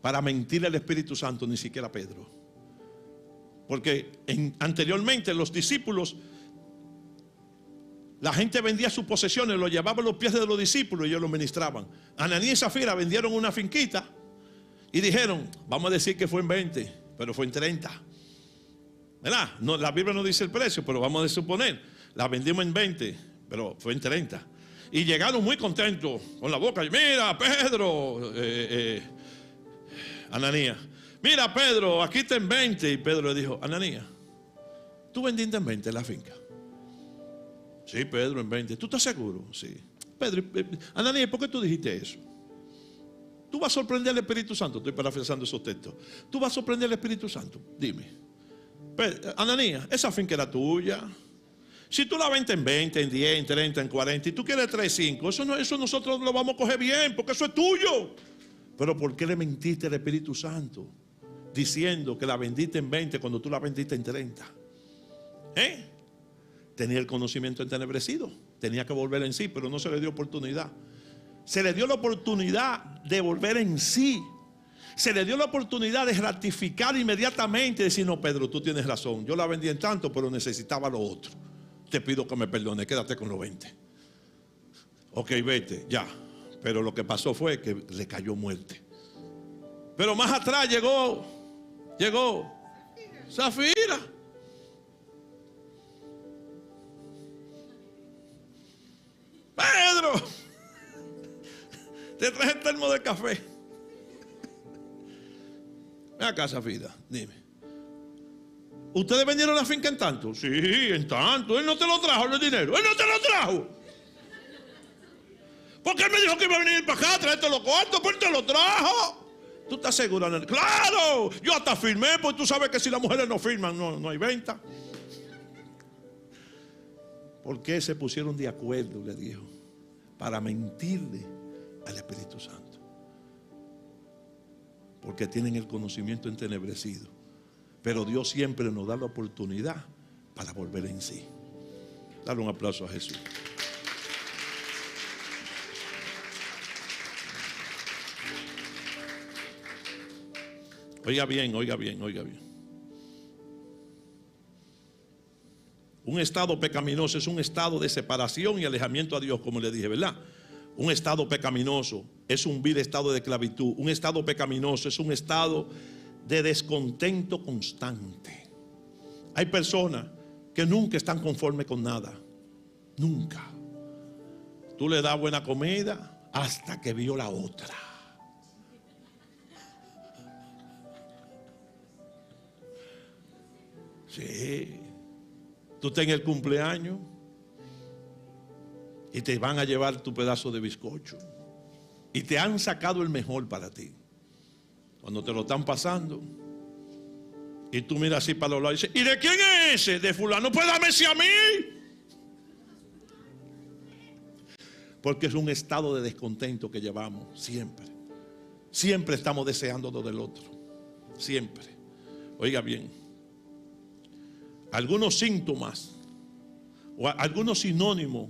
para mentir al Espíritu Santo, ni siquiera Pedro. Porque anteriormente los discípulos, la gente vendía sus posesiones, lo llevaba a los pies de los discípulos y ellos lo ministraban. Ananías y Zafira vendieron una finquita y dijeron, vamos a decir que fue en 20, pero fue en 30. ¿Verdad? No, la Biblia no dice el precio, pero vamos a suponer, la vendimos en 20, pero fue en 30. Y llegaron muy contentos con la boca. Mira, Pedro, Ananías, mira, Pedro, aquí está en 20. Y Pedro le dijo, Ananías, ¿tú vendiste en 20 la finca? Sí, Pedro, en 20. ¿Tú estás seguro? Sí. Pedro, Ananías, ¿por qué tú dijiste eso? Tú vas a sorprender al Espíritu Santo. Estoy parafraseando esos textos. Tú vas a sorprender al Espíritu Santo. Dime. Ananías, esa finca era tuya. Si tú la vendes en 20, en 10, en 30, en 40 y tú quieres 3.5, eso nosotros lo vamos a coger bien, porque eso es tuyo. Pero ¿por qué le mentiste al Espíritu Santo diciendo que la vendiste en 20 cuando tú la vendiste en 30? Tenía el conocimiento entenebrecido, tenía que volver en sí, pero no se le dio oportunidad. Se le dio la oportunidad de volver en sí. Se le dio la oportunidad de ratificar inmediatamente y decir, no, Pedro, tú tienes razón, yo la vendí en tanto, pero necesitaba lo otro. Te pido que me perdone, quédate con los 20. Ok, vete, ya. Pero lo que pasó fue que le cayó muerte. Pero más atrás llegó Zafira. Pedro, te traje el termo de café. Ven acá, Zafira, dime. ¿Ustedes vendieron la finca en tanto? Sí, en tanto. Él no te lo trajo el dinero. Él no te lo trajo. Porque él me dijo que iba a venir para acá a traerte los cuartos, pero él te lo trajo. ¿Tú estás seguro, nene? Claro, yo hasta firmé, porque tú sabes que si las mujeres no firman, no hay venta. ¿Por qué se pusieron de acuerdo? Le dijo, para mentirle al Espíritu Santo. Porque tienen el conocimiento entenebrecido. Pero Dios siempre nos da la oportunidad para volver en sí. Dale un aplauso a Jesús. Oiga bien, oiga bien, oiga bien. Un estado pecaminoso es un estado de separación y alejamiento a Dios, como le dije, ¿verdad? Un estado pecaminoso es un vil estado de esclavitud. Un estado pecaminoso es un estado de descontento constante. Hay personas que nunca están conformes con nada. Nunca. Tú le das buena comida hasta que vio la otra. Sí. Tú estás en el cumpleaños y te van a llevar tu pedazo de bizcocho y te han sacado el mejor para ti. Cuando te lo están pasando y tú miras así para los lados y dices, ¿y de quién es ese? De fulano. Pues dame ese a mí. Porque es un estado de descontento que llevamos siempre. Siempre estamos deseando lo del otro. Siempre. Oiga bien, algunos síntomas o algunos sinónimos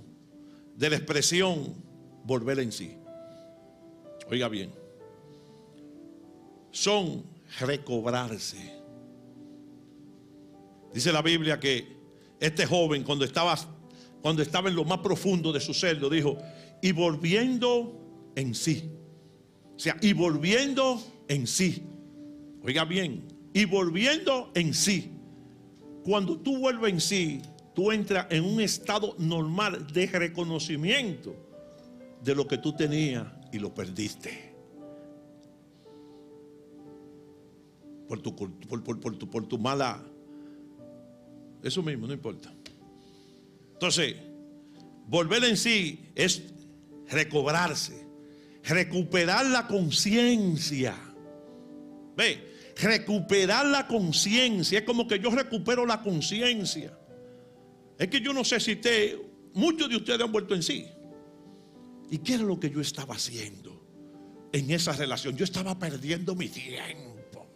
de la expresión volver en sí. Oiga bien, son recobrarse. Dice la Biblia que este joven cuando estaba en lo más profundo de su ser, lo dijo, y volviendo en sí. O sea, y volviendo en sí. Oiga bien, y volviendo en sí. Cuando tú vuelves en sí, tú entras en un estado normal de reconocimiento de lo que tú tenías y lo perdiste. Por tu mala. Eso mismo, no importa. Entonces, volver en sí es recobrarse, recuperar la conciencia. Ve, recuperar la conciencia. Es como que yo recupero la conciencia. Es que yo no sé si muchos de ustedes han vuelto en sí. ¿Y qué era lo que yo estaba haciendo en esa relación? Yo estaba perdiendo mi tiempo.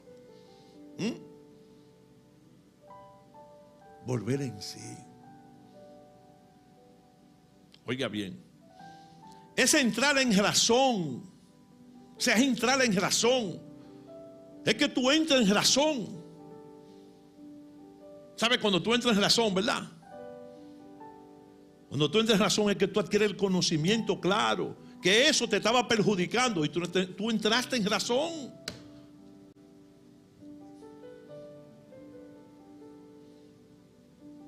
Volver en sí. Oiga bien, es entrar en razón. O sea, es entrar en razón. Es que tú entras en razón. ¿Sabes? Cuando tú entras en razón, ¿verdad? Cuando tú entras en razón es que tú adquieres el conocimiento claro, que eso te estaba perjudicando y tú entraste en razón.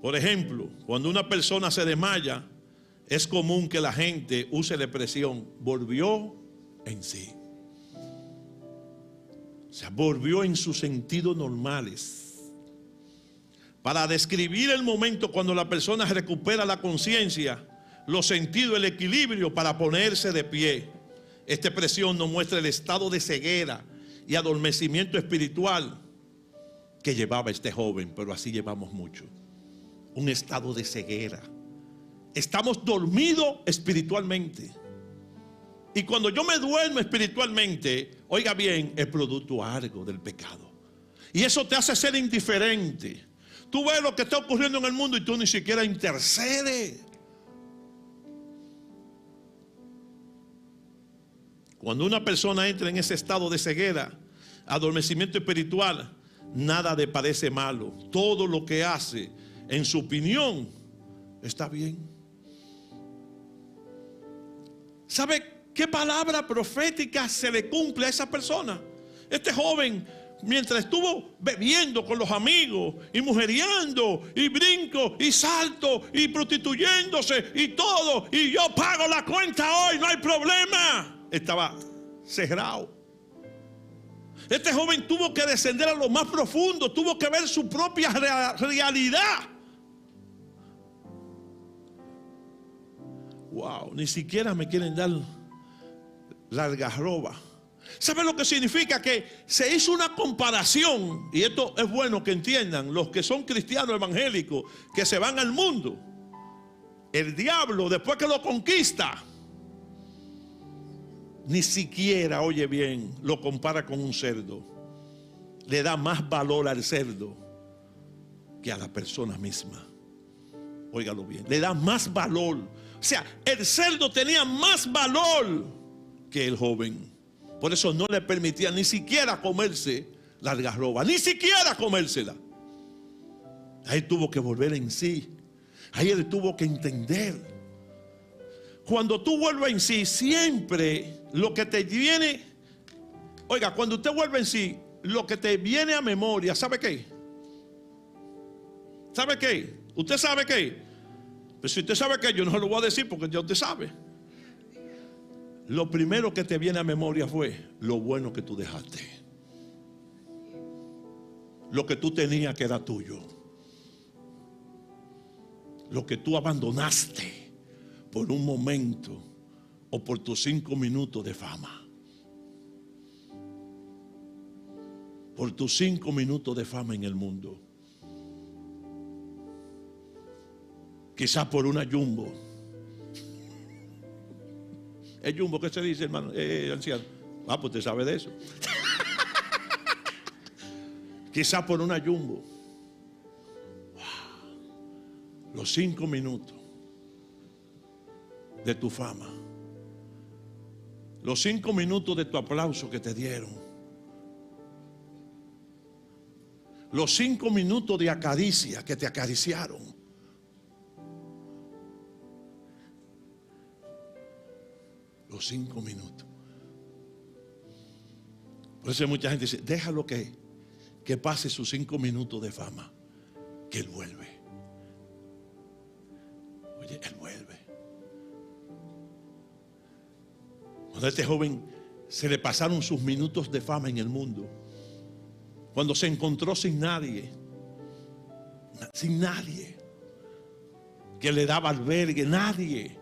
Por ejemplo, cuando una persona se desmaya, es común que la gente use la expresión volvió en sí. O sea, volvió en sus sentidos normales. Para describir el momento cuando la persona recupera la conciencia, los sentidos, el equilibrio para ponerse de pie. Esta expresión nos muestra el estado de ceguera y adormecimiento espiritual que llevaba este joven, pero así llevamos mucho. Un estado de ceguera. Estamos dormidos espiritualmente. Y cuando yo me duermo espiritualmente, oiga bien, es producto algo del pecado. Y eso te hace ser indiferente. Tú ves lo que está ocurriendo en el mundo y tú ni siquiera intercedes. Cuando una persona entra en ese estado de ceguera, adormecimiento espiritual, nada le parece malo. Todo lo que hace, en su opinión, está bien. ¿Sabe qué palabra profética se le cumple a esa persona? Este joven, mientras estuvo bebiendo con los amigos y mujeriando y brinco y salto y prostituyéndose y todo, y yo pago la cuenta hoy, no hay problema, estaba cerrado. Este joven tuvo que descender a lo más profundo, tuvo que ver su propia realidad. Wow, ni siquiera me quieren dar la algarroba. ¿Saben lo que significa? Que se hizo una comparación, y esto es bueno que entiendan los que son cristianos evangélicos, que se van al mundo. El diablo, después que lo conquista, ni siquiera, oye bien, lo compara con un cerdo. Le da más valor al cerdo que a la persona misma. Óigalo bien, le da más valor. O sea, el cerdo tenía más valor que el joven. Por eso no le permitía ni siquiera comerse la algarroba, ni siquiera comérsela. Ahí tuvo que volver en sí. Ahí él tuvo que entender. Cuando tú vuelves en sí, siempre lo que te viene, oiga, cuando usted vuelve en sí, lo que te viene a memoria, ¿sabe qué? ¿Sabe qué? ¿Usted sabe qué? Pues si usted sabe qué, yo no se lo voy a decir porque ya usted sabe. Lo primero que te viene a memoria fue lo bueno que tú dejaste. Lo que tú tenías que era tuyo. Lo que tú abandonaste por un momento o por tus 5 minutos de fama. Por tus 5 minutos de fama en el mundo. Quizás por una jumbo. ¿Es jumbo qué se dice, hermano? Anciano. Ah, pues usted sabe de eso. Quizás por una jumbo. Wow. Los 5 minutos de tu fama. Los 5 minutos de tu aplauso que te dieron. Los 5 minutos de acaricia que te acariciaron. Los 5 minutos. Por eso mucha gente dice, déjalo que pase sus 5 minutos de fama, que él vuelve. Oye, él vuelve. Cuando a este joven se le pasaron sus minutos de fama en el mundo, cuando se encontró sin nadie que le daba albergue, nadie.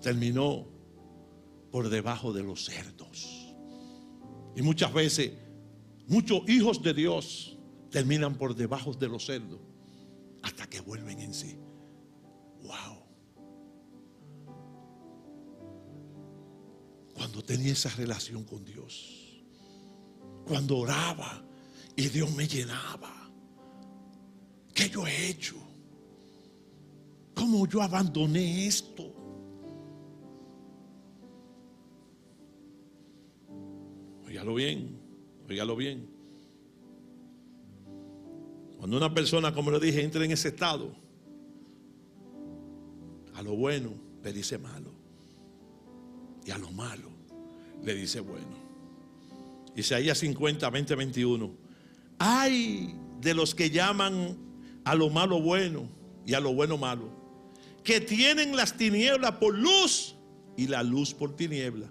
terminó por debajo de los cerdos. Y muchas veces, muchos hijos de Dios terminan por debajo de los cerdos hasta que vuelven en sí. Wow. Cuando tenía esa relación con Dios, cuando oraba y Dios me llenaba, ¿qué yo he hecho? ¿Cómo yo abandoné esto? Óigalo bien, óigalo bien. Cuando una persona, como le dije, entra en ese estado, a lo bueno le dice malo, y a lo malo le dice bueno. Isaías 50, 20, 21. Ay de los que llaman a lo malo bueno y a lo bueno malo, que tienen las tinieblas por luz y la luz por tiniebla,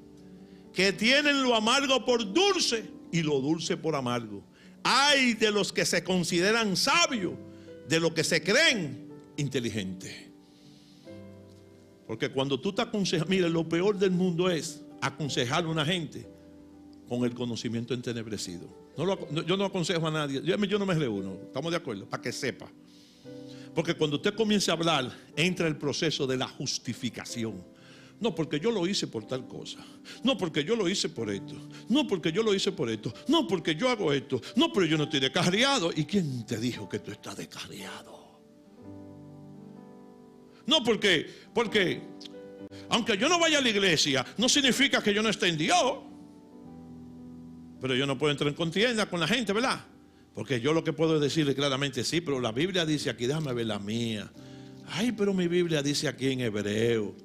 que tienen lo amargo por dulce y lo dulce por amargo. Ay de los que se consideran sabios, de los que se creen inteligentes. Porque cuando tú te aconsejas, mire, lo peor del mundo es aconsejar a una gente con el conocimiento entenebrecido. Yo no aconsejo a nadie, yo no me reúno, estamos de acuerdo, para que sepa. Porque cuando usted comienza a hablar, entra el proceso de la justificación. No, porque yo lo hice por tal cosa. No, porque yo lo hice por esto. No, porque yo lo hice por esto. No, porque yo hago esto. No, pero yo no estoy descarriado. ¿Y quién te dijo que tú estás descarriado? No, porque aunque yo no vaya a la iglesia, no significa que yo no esté en Dios. Pero yo no puedo entrar en contienda con la gente, ¿verdad? Porque yo lo que puedo decirle claramente, sí, pero la Biblia dice aquí, déjame ver la mía. Ay, pero mi Biblia dice aquí en hebreo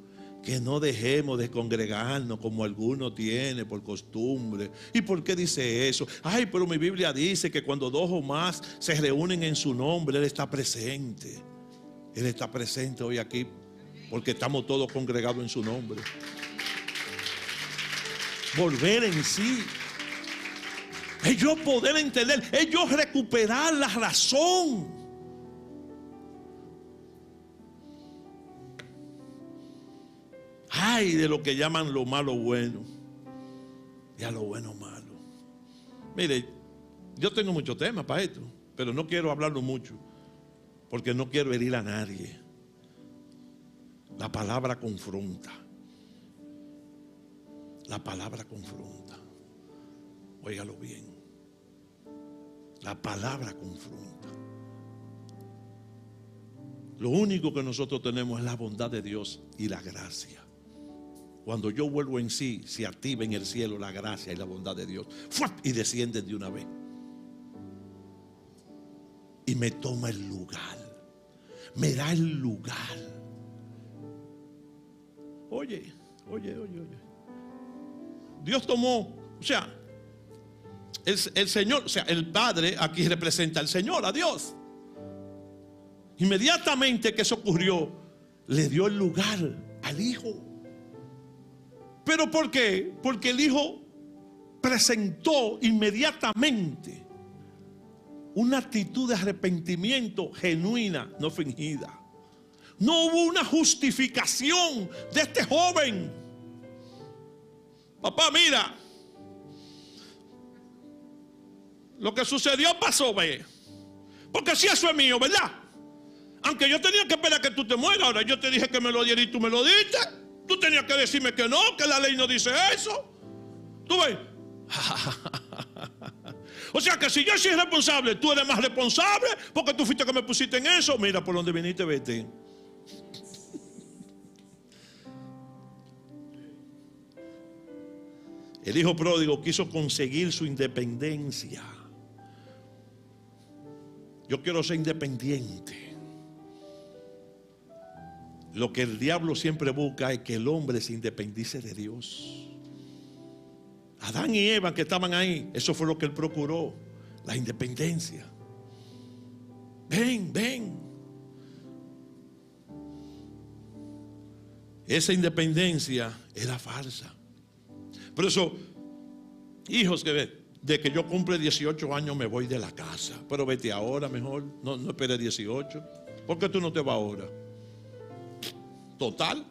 que no dejemos de congregarnos como algunos tienen por costumbre. ¿Y por qué dice eso? Ay, pero mi Biblia dice que cuando dos o más se reúnen en su nombre, Él está presente. Él está presente hoy aquí porque estamos todos congregados en su nombre. Volver en sí. Ellos poder entender, ellos recuperar la razón. Ay de lo que llaman lo malo bueno y a lo bueno malo. Mire, yo tengo muchos temas para esto, pero no quiero hablarlo mucho porque no quiero herir a nadie. La palabra confronta. La palabra confronta. Óigalo bien. La palabra confronta. Lo único que nosotros tenemos es la bondad de Dios y la gracia. Cuando yo vuelvo en sí, se activa en el cielo la gracia y la bondad de Dios. Y descienden de una vez. Y me toma el lugar. Me da el lugar. Oye. Dios tomó, o sea, el Señor, o sea, el Padre aquí representa al Señor, a Dios. Inmediatamente que eso ocurrió, le dio el lugar al Hijo. ¿Pero por qué? Porque el Hijo presentó inmediatamente una actitud de arrepentimiento genuina, no fingida. No hubo una justificación de este joven. Papá, mira, lo que sucedió pasó, ve. Porque si eso es mío, ¿verdad? Aunque yo tenía que esperar que tú te mueras. Ahora yo te dije que me lo diera y tú me lo diste. Tú tenías que decirme que no, que la ley no dice eso. ¿Tú ves? O sea que si yo soy responsable, tú eres más responsable porque tú fuiste que me pusiste en eso. Mira por donde viniste, vete. El hijo pródigo quiso conseguir su independencia. Yo quiero ser independiente. Lo que el diablo siempre busca es que el hombre se independice de Dios. Adán y Eva que estaban ahí, eso fue lo que él procuró, la independencia. Ven. Esa independencia era falsa. Por eso, hijos, de que yo cumple 18 años me voy de la casa. Pero vete ahora mejor, no esperes 18. ¿Por qué tú no te vas ahora? Total,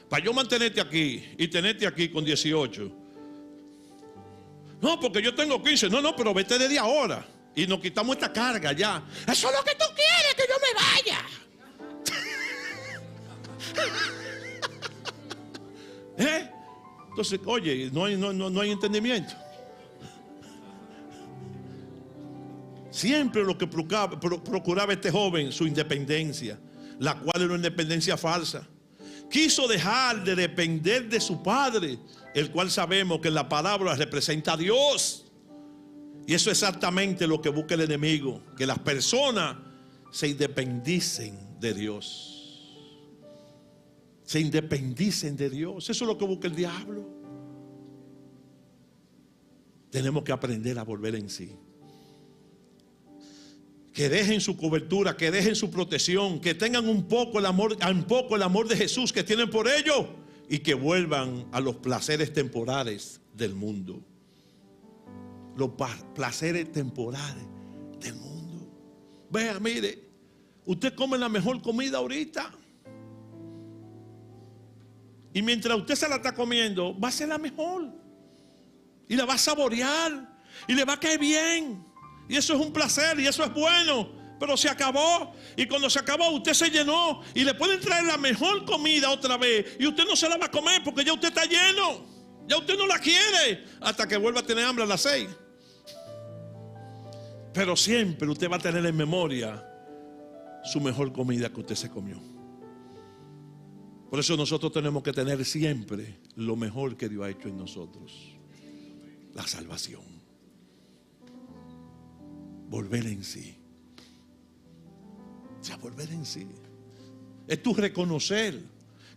para yo mantenerte aquí y tenerte aquí con 18. No, porque yo tengo 15. No, pero vete desde ahora. Y nos quitamos esta carga ya. Eso es lo que tú quieres, que yo me vaya. Entonces, oye, no hay entendimiento. Siempre lo que procuraba este joven, su independencia, la cual era una independencia falsa. Quiso dejar de depender de su padre, el cual sabemos que en la palabra representa a Dios. Y eso es exactamente lo que busca el enemigo, que las personas se independicen de Dios. Se independicen de Dios. Eso es lo que busca el diablo. Tenemos que aprender a volver en sí. Que dejen su cobertura, que dejen su protección, que tengan un poco el amor de Jesús que tienen por ellos, y que vuelvan a los placeres temporales del mundo. Los placeres temporales del mundo. Vea, mire, usted come la mejor comida ahorita, y mientras usted se la está comiendo, va a ser la mejor, y la va a saborear, y le va a caer bien. Y eso es un placer y eso es bueno. Pero se acabó. Y cuando se acabó, usted se llenó. Y le pueden traer la mejor comida otra vez, y usted no se la va a comer porque ya usted está lleno. Ya usted no la quiere hasta que vuelva a tener hambre a las 6. Pero siempre usted va a tener en memoria su mejor comida que usted se comió. Por eso nosotros tenemos que tener siempre lo mejor que Dios ha hecho en nosotros: la salvación. Volver en sí. O sea, volver en sí es tú reconocer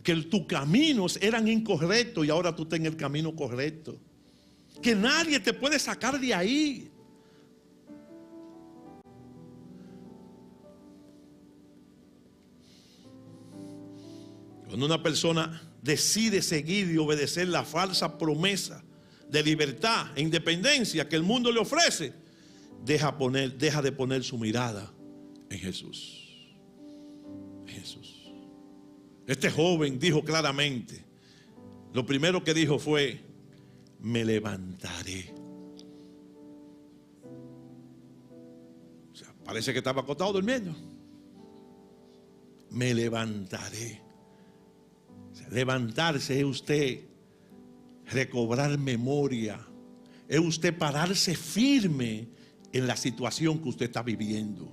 que tus caminos eran incorrectos y ahora tú estás en el camino correcto. Que nadie te puede sacar de ahí. Cuando una persona decide seguir y obedecer la falsa promesa de libertad e independencia que el mundo le ofrece, deja de poner su mirada en Jesús. Jesús. Este joven dijo claramente, lo primero que dijo fue: me levantaré. O sea, parece que estaba acostado durmiendo. Me levantaré. O sea, levantarse es usted recobrar memoria, es usted pararse firme en la situación que usted está viviendo,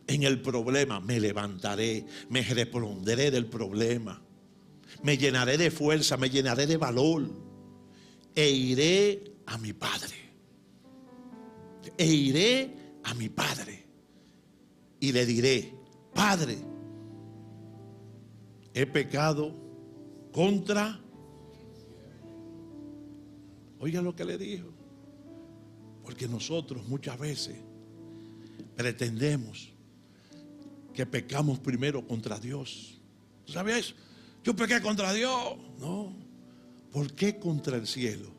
en el problema. Me levantaré, me repondré del problema, me llenaré de fuerza, me llenaré de valor, e iré a mi Padre. E iré a mi Padre y le diré: Padre, he pecado contra. Oiga lo que le dijo. Porque nosotros muchas veces pretendemos que pecamos primero contra Dios. ¿Sabes? Yo pequé contra Dios. No. ¿Por qué contra el cielo?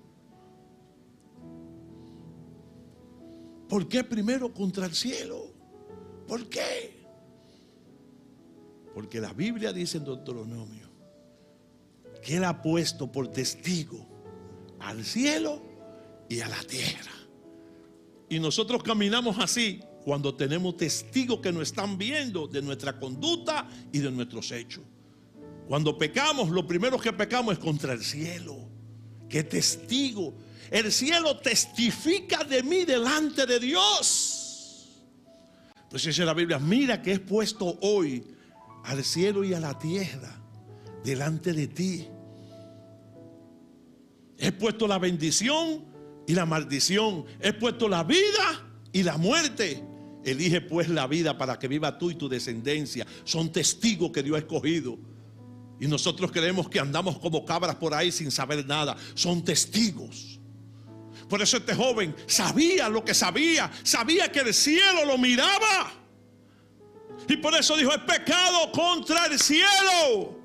¿Por qué primero contra el cielo? ¿Por qué? Porque la Biblia dice en Deuteronomio que Él ha puesto por testigo al cielo y a la tierra. Y nosotros caminamos así cuando tenemos testigos que nos están viendo de nuestra conducta y de nuestros hechos. Cuando pecamos, lo primero que pecamos es contra el cielo. ¿Qué testigo? El cielo testifica de mí delante de Dios. Pues dice la Biblia: mira que he puesto hoy al cielo y a la tierra delante de ti. He puesto la bendición y la maldición. He puesto la vida y la muerte. Elige pues la vida para que viva tú y tu descendencia. Son testigos que Dios ha escogido. Y nosotros creemos que andamos como cabras por ahí sin saber nada. Son testigos. Por eso este joven sabía lo que sabía. Sabía que el cielo lo miraba. Y por eso dijo: he pecado contra el cielo.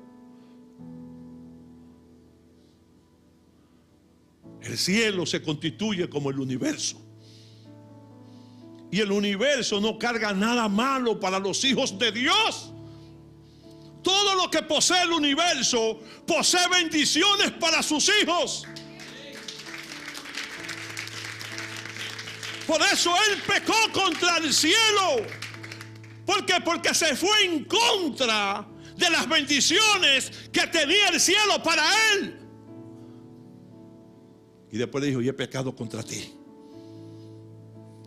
El cielo se constituye como el universo. Y el universo no carga nada malo para los hijos de Dios. Todo lo que posee el universo posee bendiciones para sus hijos. Por eso Él pecó contra el cielo. ¿Por qué? Porque se fue en contra de las bendiciones que tenía el cielo para Él. Y después le dijo: y he pecado contra ti,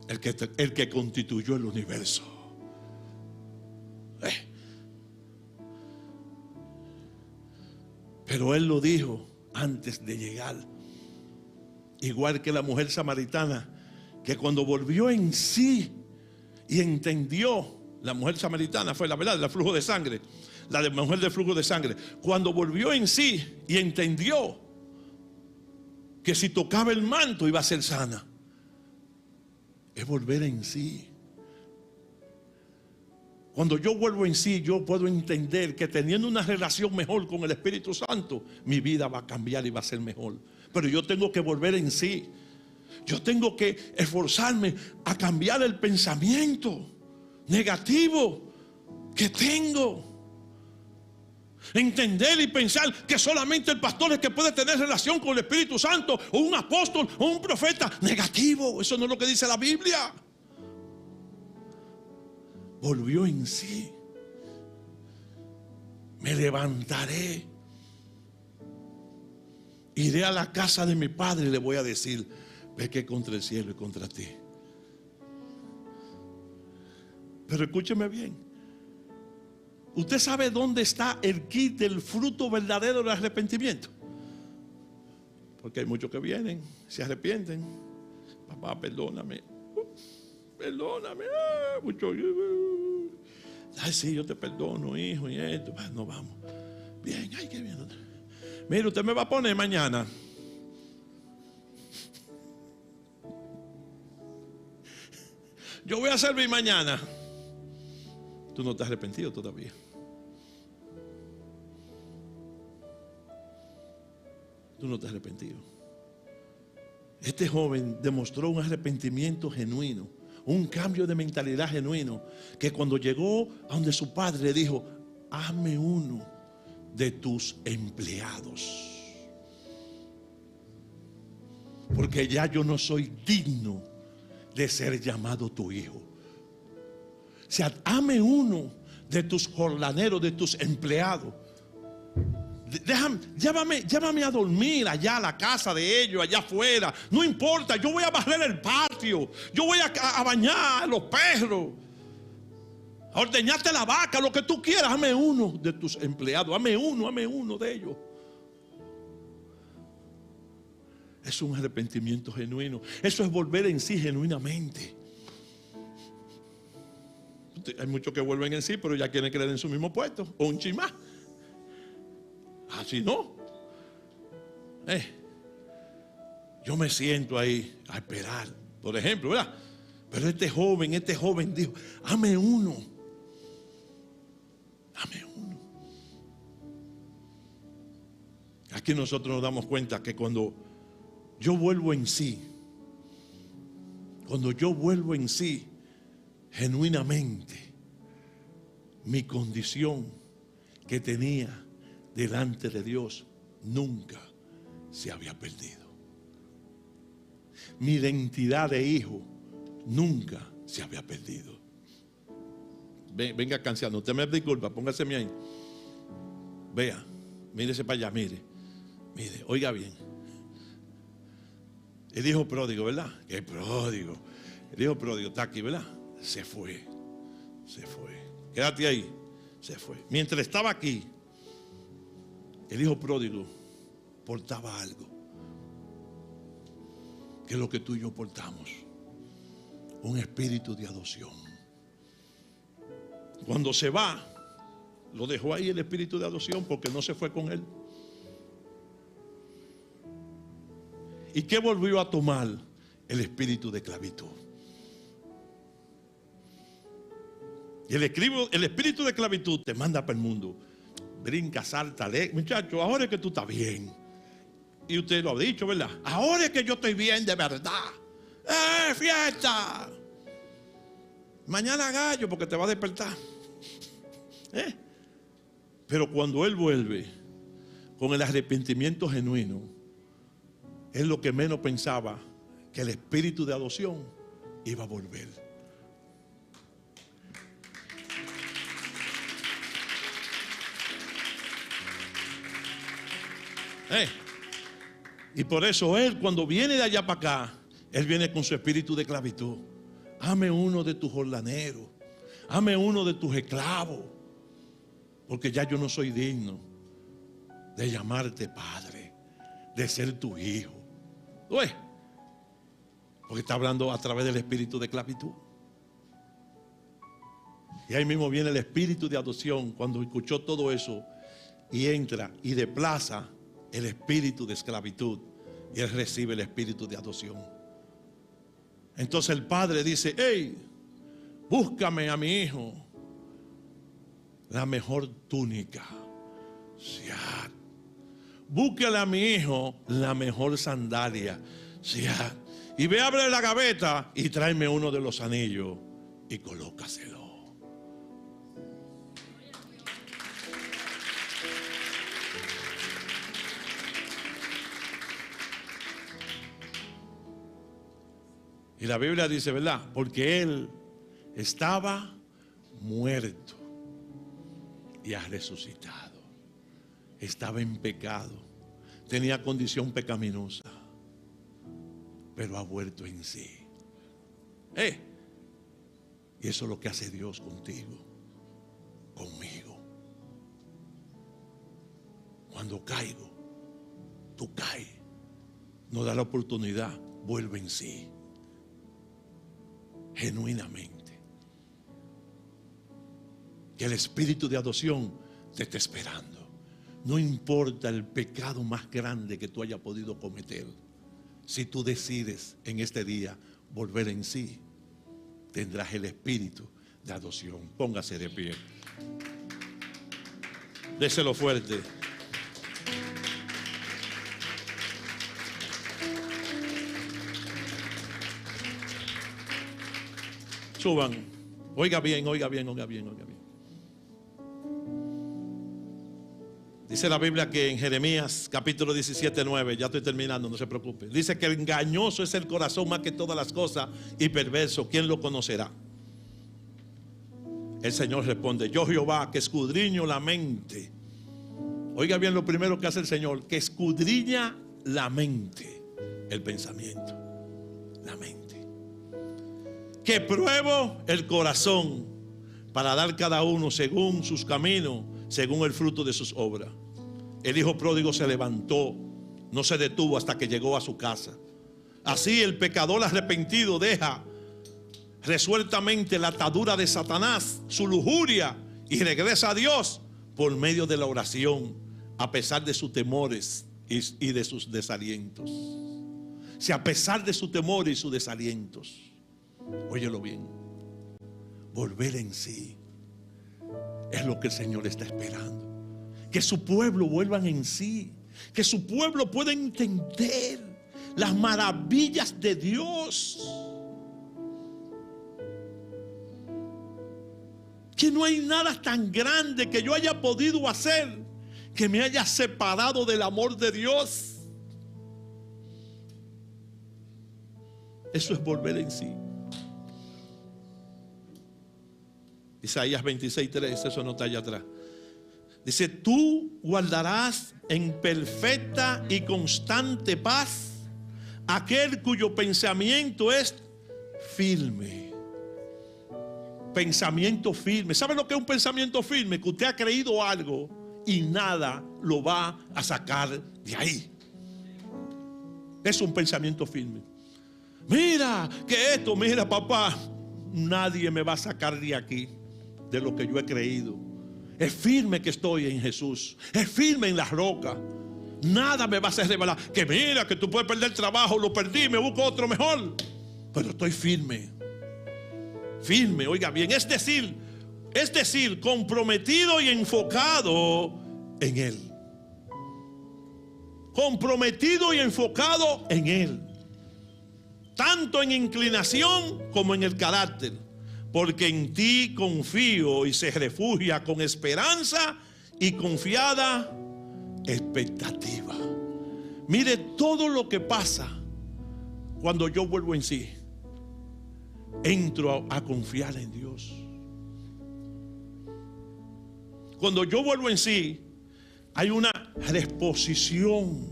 el que constituyó el universo. Pero Él lo dijo antes de llegar. Igual que la mujer samaritana, que cuando volvió en sí y entendió, la mujer samaritana fue la verdad, del flujo de sangre, la de mujer del flujo de sangre, cuando volvió en sí y entendió que si tocaba el manto iba a ser sana. Es volver en sí. Cuando yo vuelvo en sí, yo puedo entender que teniendo una relación mejor con el Espíritu Santo, mi vida va a cambiar y va a ser mejor. Pero yo tengo que volver en sí. Yo tengo que esforzarme a cambiar el pensamiento negativo que tengo. Entender y pensar que solamente el pastor es que puede tener relación con el Espíritu Santo, o un apóstol, o un profeta. Negativo, eso no es lo que dice la Biblia. Volvió en sí. Me levantaré, iré a la casa de mi padre y le voy a decir: pequé contra el cielo y contra ti. Pero escúcheme bien. ¿Usted sabe dónde está el kit del fruto verdadero del arrepentimiento? Porque hay muchos que vienen, se arrepienten. Papá, perdóname. Perdóname. Mucho. Ay, sí, yo te perdono, hijo, y esto. No vamos. Bien, ay, qué bien. Mire, usted me va a poner mañana. Yo voy a servir mañana. Tú no te has arrepentido todavía. Tú no te has arrepentido. Este joven demostró un arrepentimiento genuino, un cambio de mentalidad genuino, que cuando llegó a donde su padre le dijo: hazme uno de tus empleados, porque ya yo no soy digno de ser llamado tu hijo. O sea, hazme uno de tus jornaleros, de tus empleados. Llévame a dormir allá a la casa de ellos, allá afuera. No importa, yo voy a barrer el patio, yo voy a bañar a los perros, a ordeñarte la vaca, lo que tú quieras. Hazme uno de tus empleados, hazme uno de ellos. Es un arrepentimiento genuino. Eso es volver en sí genuinamente. Hay muchos que vuelven en sí, pero ya quieren creer en su mismo puesto, o un chin más. Así no. Yo me siento ahí a esperar, por ejemplo, ¿verdad? Pero este joven dijo: hazme uno. Hazme uno. Aquí nosotros nos damos cuenta que cuando yo vuelvo en sí, genuinamente, mi condición que tenía delante de Dios nunca se había perdido. Mi identidad de hijo nunca se había perdido. Venga, anciano, usted me disculpa, póngaseme ahí. Vea, mírese para allá, mire, oiga bien. El hijo pródigo, ¿verdad? ¿Qué pródigo? El hijo pródigo está aquí, ¿verdad? Se fue. Quédate ahí. Se fue. Mientras estaba aquí, el hijo pródigo portaba algo, que es lo que tú y yo portamos: un espíritu de adopción. Cuando se va, lo dejó ahí el espíritu de adopción, porque no se fue con él. ¿Y qué volvió a tomar? El espíritu de esclavitud. Y el espíritu de esclavitud te manda para el mundo. Brinca, salta, muchacho, ahora es que tú estás bien. Y usted lo ha dicho, ¿verdad? Ahora es que yo estoy bien de verdad. Fiesta. Mañana gallo, porque te va a despertar. Pero cuando Él vuelve con el arrepentimiento genuino, es lo que menos pensaba, que el espíritu de adopción iba a volver. Y por eso Él, cuando viene de allá para acá, Él viene con su espíritu de esclavitud. Hame uno de tus jornaleros, hame uno de tus esclavos, porque ya yo no soy digno de llamarte padre, de ser tu hijo. ¿Ves? Porque está hablando a través del espíritu de esclavitud. Y ahí mismo viene el espíritu de adopción, cuando escuchó todo eso, y entra y desplaza el espíritu de esclavitud, y él recibe el espíritu de adopción. Entonces el padre dice: hey, búscame a mi hijo la mejor túnica, búscale a mi hijo la mejor sandalia, y ve, abre la gaveta y tráeme uno de los anillos y colócaselo. Y la Biblia dice, ¿verdad? Porque él estaba muerto y ha resucitado. Estaba en pecado, tenía condición pecaminosa, pero ha vuelto en sí. Y eso es lo que hace Dios contigo, conmigo. Cuando caigo, tú caes, nos da la oportunidad, vuelve en sí, genuinamente. Que el espíritu de adopción te esté esperando. No importa el pecado más grande que tú hayas podido cometer, si tú decides en este día volver en sí, tendrás el espíritu de adopción. Póngase de pie, déselo fuerte. Suban. Oiga bien, oiga bien, oiga bien, oiga bien. Dice la Biblia que en Jeremías capítulo 17:9, ya estoy terminando, no se preocupe. Dice que engañoso es el corazón más que todas las cosas y perverso, ¿quién lo conocerá? El Señor responde: yo Jehová, que escudriño la mente. Oiga bien lo primero que hace el Señor, que escudriña la mente, el pensamiento, la mente. Que pruebo el corazón para dar cada uno según sus caminos, según el fruto de sus obras. El hijo pródigo se levantó, no se detuvo hasta que llegó a su casa. Así el pecador arrepentido deja resueltamente la atadura de Satanás, su lujuria, y regresa a Dios por medio de la oración, a pesar de sus temores y de sus desalientos. Si a pesar de su temor y sus desalientos, óyelo bien, volver en sí es lo que el Señor está esperando. Que su pueblo vuelvan en sí, que su pueblo pueda entender las maravillas de Dios, que no hay nada tan grande que yo haya podido hacer que me haya separado del amor de Dios. Eso es volver en sí. Isaías 26:3, eso no está allá atrás. Dice: tú guardarás en perfecta y constante paz aquel cuyo pensamiento es firme. Pensamiento firme. ¿Sabe lo que es un pensamiento firme? Que usted ha creído algo y nada lo va a sacar de ahí. Es un pensamiento firme. Mira, que esto, mira papá, nadie me va a sacar de aquí, de lo que yo he creído. Es firme que estoy en Jesús, es firme en las rocas. Nada me va a hacer revelar. Que mira, que tú puedes perder el trabajo, lo perdí, me busco otro mejor. Pero estoy firme. Firme, oiga bien, es decir, comprometido y enfocado en Él. Comprometido y enfocado en Él. Tanto en inclinación como en el carácter. Porque en ti confío, y se refugia con esperanza y confiada expectativa. Mire todo lo que pasa cuando yo vuelvo en sí. Entro a confiar en Dios. Cuando yo vuelvo en sí, hay una reposición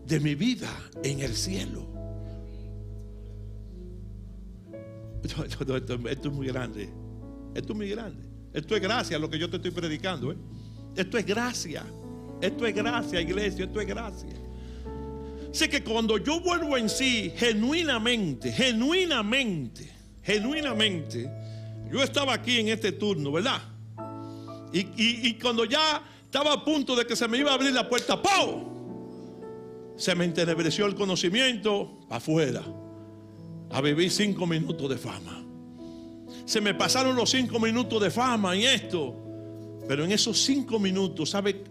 de mi vida en el cielo. Esto es muy grande. Esto es muy grande. Esto es gracia lo que yo te estoy predicando, ¿eh? Esto es gracia. Esto es gracia, iglesia. Esto es gracia. Sé que cuando yo vuelvo en sí, genuinamente, yo estaba aquí en este turno, ¿verdad? Y cuando ya estaba a punto de que se me iba a abrir la puerta, ¡pau!, se me entenebreció el conocimiento para afuera, a vivir 5 minutos de fama. Se me pasaron los 5 minutos de fama y esto. Pero en esos 5 minutos, ¿sabe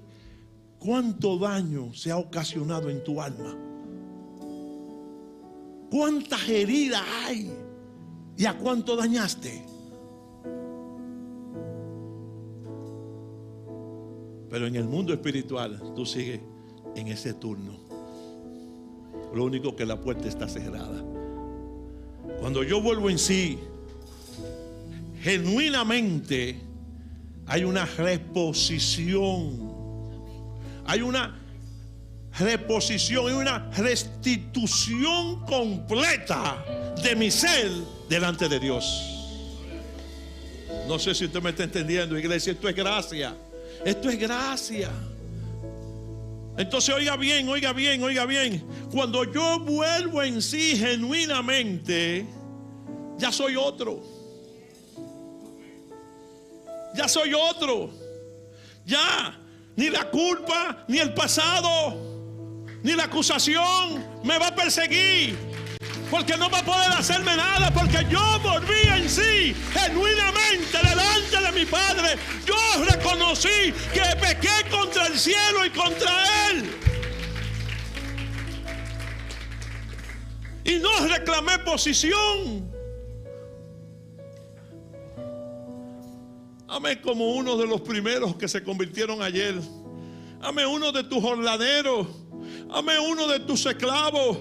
cuánto daño se ha ocasionado en tu alma? ¿Cuántas heridas hay? ¿Y a cuánto dañaste? Pero en el mundo espiritual tú sigues en ese turno. Lo único que la puerta está cerrada. Cuando yo vuelvo en sí, genuinamente hay una reposición. Hay una reposición, hay una restitución completa de mi ser delante de Dios. No sé si usted me está entendiendo, iglesia. Esto es gracia. Esto es gracia. Entonces oiga bien. Cuando yo vuelvo en sí genuinamente, ya soy otro. Ya soy otro. Ya ni la culpa, ni el pasado, ni la acusación me va a perseguir, porque no va a poder hacerme nada, porque yo volví en sí genuinamente delante de mi Padre. Yo reconocí que pequé contra el cielo y contra Él, y no reclamé posición. Amé como uno de los primeros que se convirtieron ayer. Amé uno de tus jornaleros. Amé uno de tus esclavos.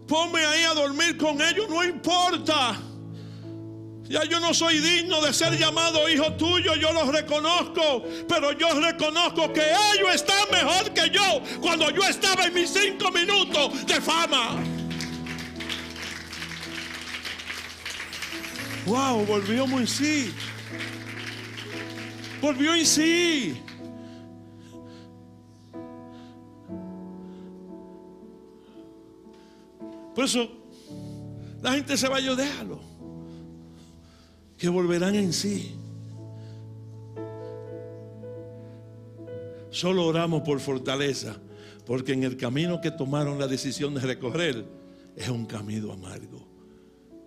Ponme ahí a dormir con ellos, no importa. Ya yo no soy digno de ser llamado hijo tuyo, yo los reconozco. Pero yo reconozco que ellos están mejor que yo cuando yo estaba en mis 5 minutos de fama. Wow, volvió en sí. Volvió en sí. Por eso la gente se va a ayudar, déjalo, que volverán en sí. Solo oramos por fortaleza, porque en el camino que tomaron la decisión de recorrer es un camino amargo.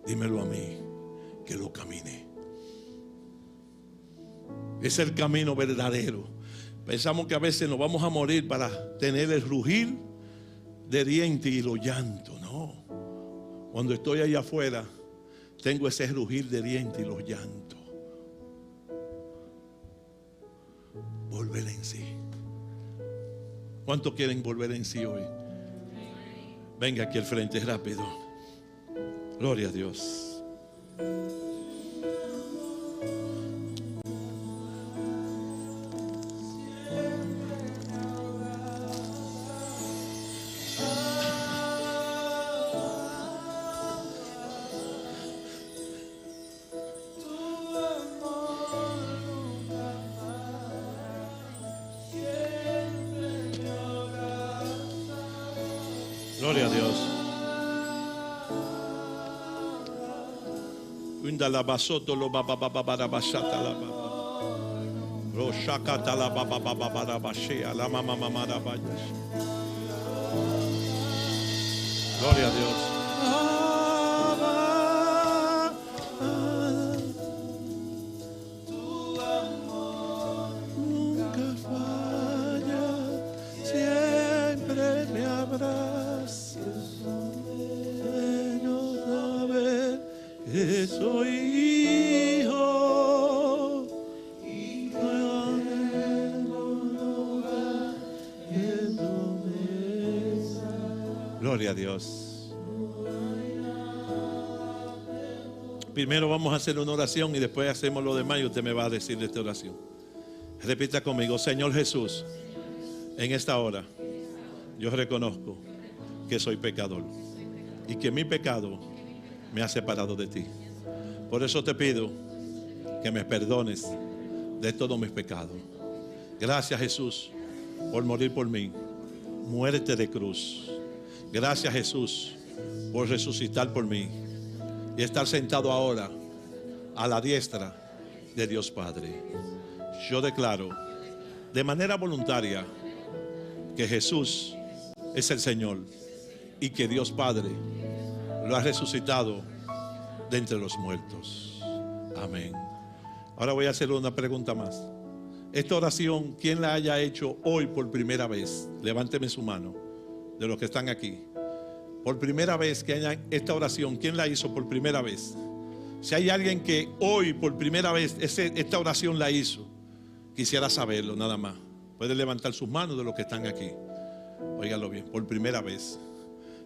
Dímelo a mí, que lo caminé. Es el camino verdadero. Pensamos que a veces nos vamos a morir para tener el rugir de dientes y los llantos. No. Cuando estoy allá afuera, tengo ese rugir de dientes y los llantos. Volver en sí. ¿Cuántos quieren volver en sí hoy? Venga aquí al frente rápido. Gloria a Dios. Gloria a Dios. La basoto lo baba baba bashata la baba lo shakata la baba baba bashea la mama mama la bayas. Gloria a Dios. Tu amor nunca falla, siempre me abraza. Que soy hijo y no Gloria a Dios. Primero vamos a hacer una oración y después hacemos lo demás y usted me va a decir de esta oración. Repita conmigo: Señor Jesús, en esta hora yo reconozco que soy pecador y que mi pecado me ha separado de ti. Por eso te pido que me perdones de todos mis pecados. Gracias, Jesús, por morir por mí, muerte de cruz. Gracias, Jesús, por resucitar por mí y estar sentado ahora a la diestra de Dios Padre. Yo declaro de manera voluntaria que Jesús es el Señor y que Dios Padre lo ha resucitado de entre los muertos. Amén. Ahora voy a hacer una pregunta más. Esta oración, ¿quién la haya hecho hoy por primera vez? Levánteme su mano, de los que están aquí. Por primera vez que haya esta oración, ¿quién la hizo por primera vez? Si hay alguien que hoy por primera vez esta oración la hizo, quisiera saberlo nada más. Puede levantar sus manos de los que están aquí. Óigalo bien, por primera vez.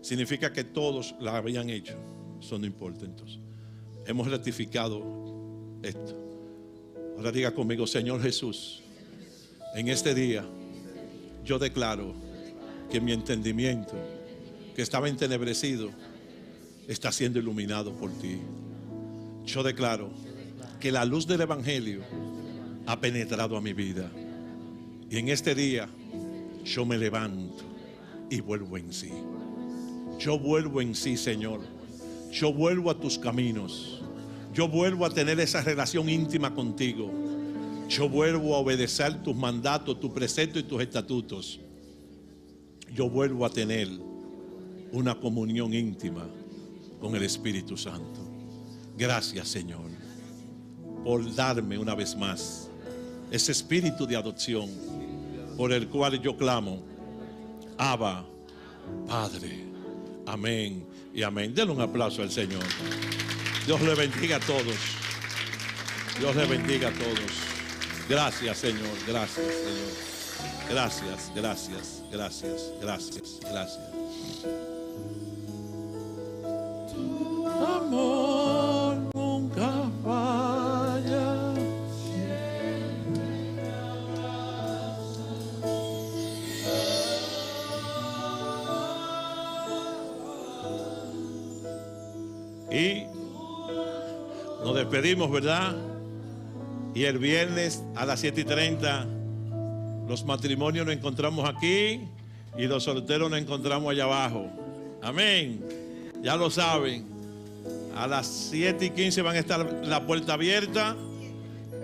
Significa que todos la habían hecho. Eso no importa entonces. Hemos ratificado esto. Ahora diga conmigo: Señor Jesús, en este día yo declaro que mi entendimiento, que estaba entenebrecido, está siendo iluminado por ti. Yo declaro que la luz del Evangelio ha penetrado a mi vida. Y en este día yo me levanto y vuelvo en sí. Yo vuelvo en sí, Señor. Yo vuelvo a tus caminos. Yo vuelvo a tener esa relación íntima contigo. Yo vuelvo a obedecer tus mandatos, tus preceptos y tus estatutos. Yo vuelvo a tener una comunión íntima con el Espíritu Santo. Gracias, Señor, por darme una vez más ese espíritu de adopción por el cual yo clamo: Abba, Padre. Amén y amén. Denle un aplauso al Señor. Dios le bendiga a todos. Dios le bendiga a todos. Gracias, Señor. Gracias, Señor. Gracias, gracias, gracias, gracias, gracias. Tu amor nunca falla. Y nos despedimos, ¿verdad? Y el viernes a las 7:30 los matrimonios nos encontramos aquí y los solteros nos encontramos allá abajo. Amén. Ya lo saben. A las 7:15 van a estar la puerta abierta.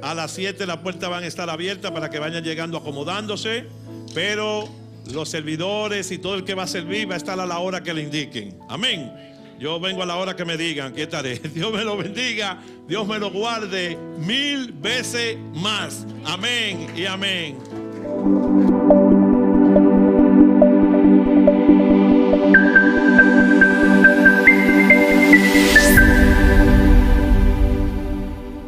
A las 7 la puerta van a estar abierta para que vayan llegando, acomodándose. Pero los servidores y todo el que va a servir va a estar a la hora que le indiquen. Amén. Yo vengo a la hora que me digan, aquí estaré. Dios me lo bendiga, Dios me lo guarde 1000 veces más. Amén y amén.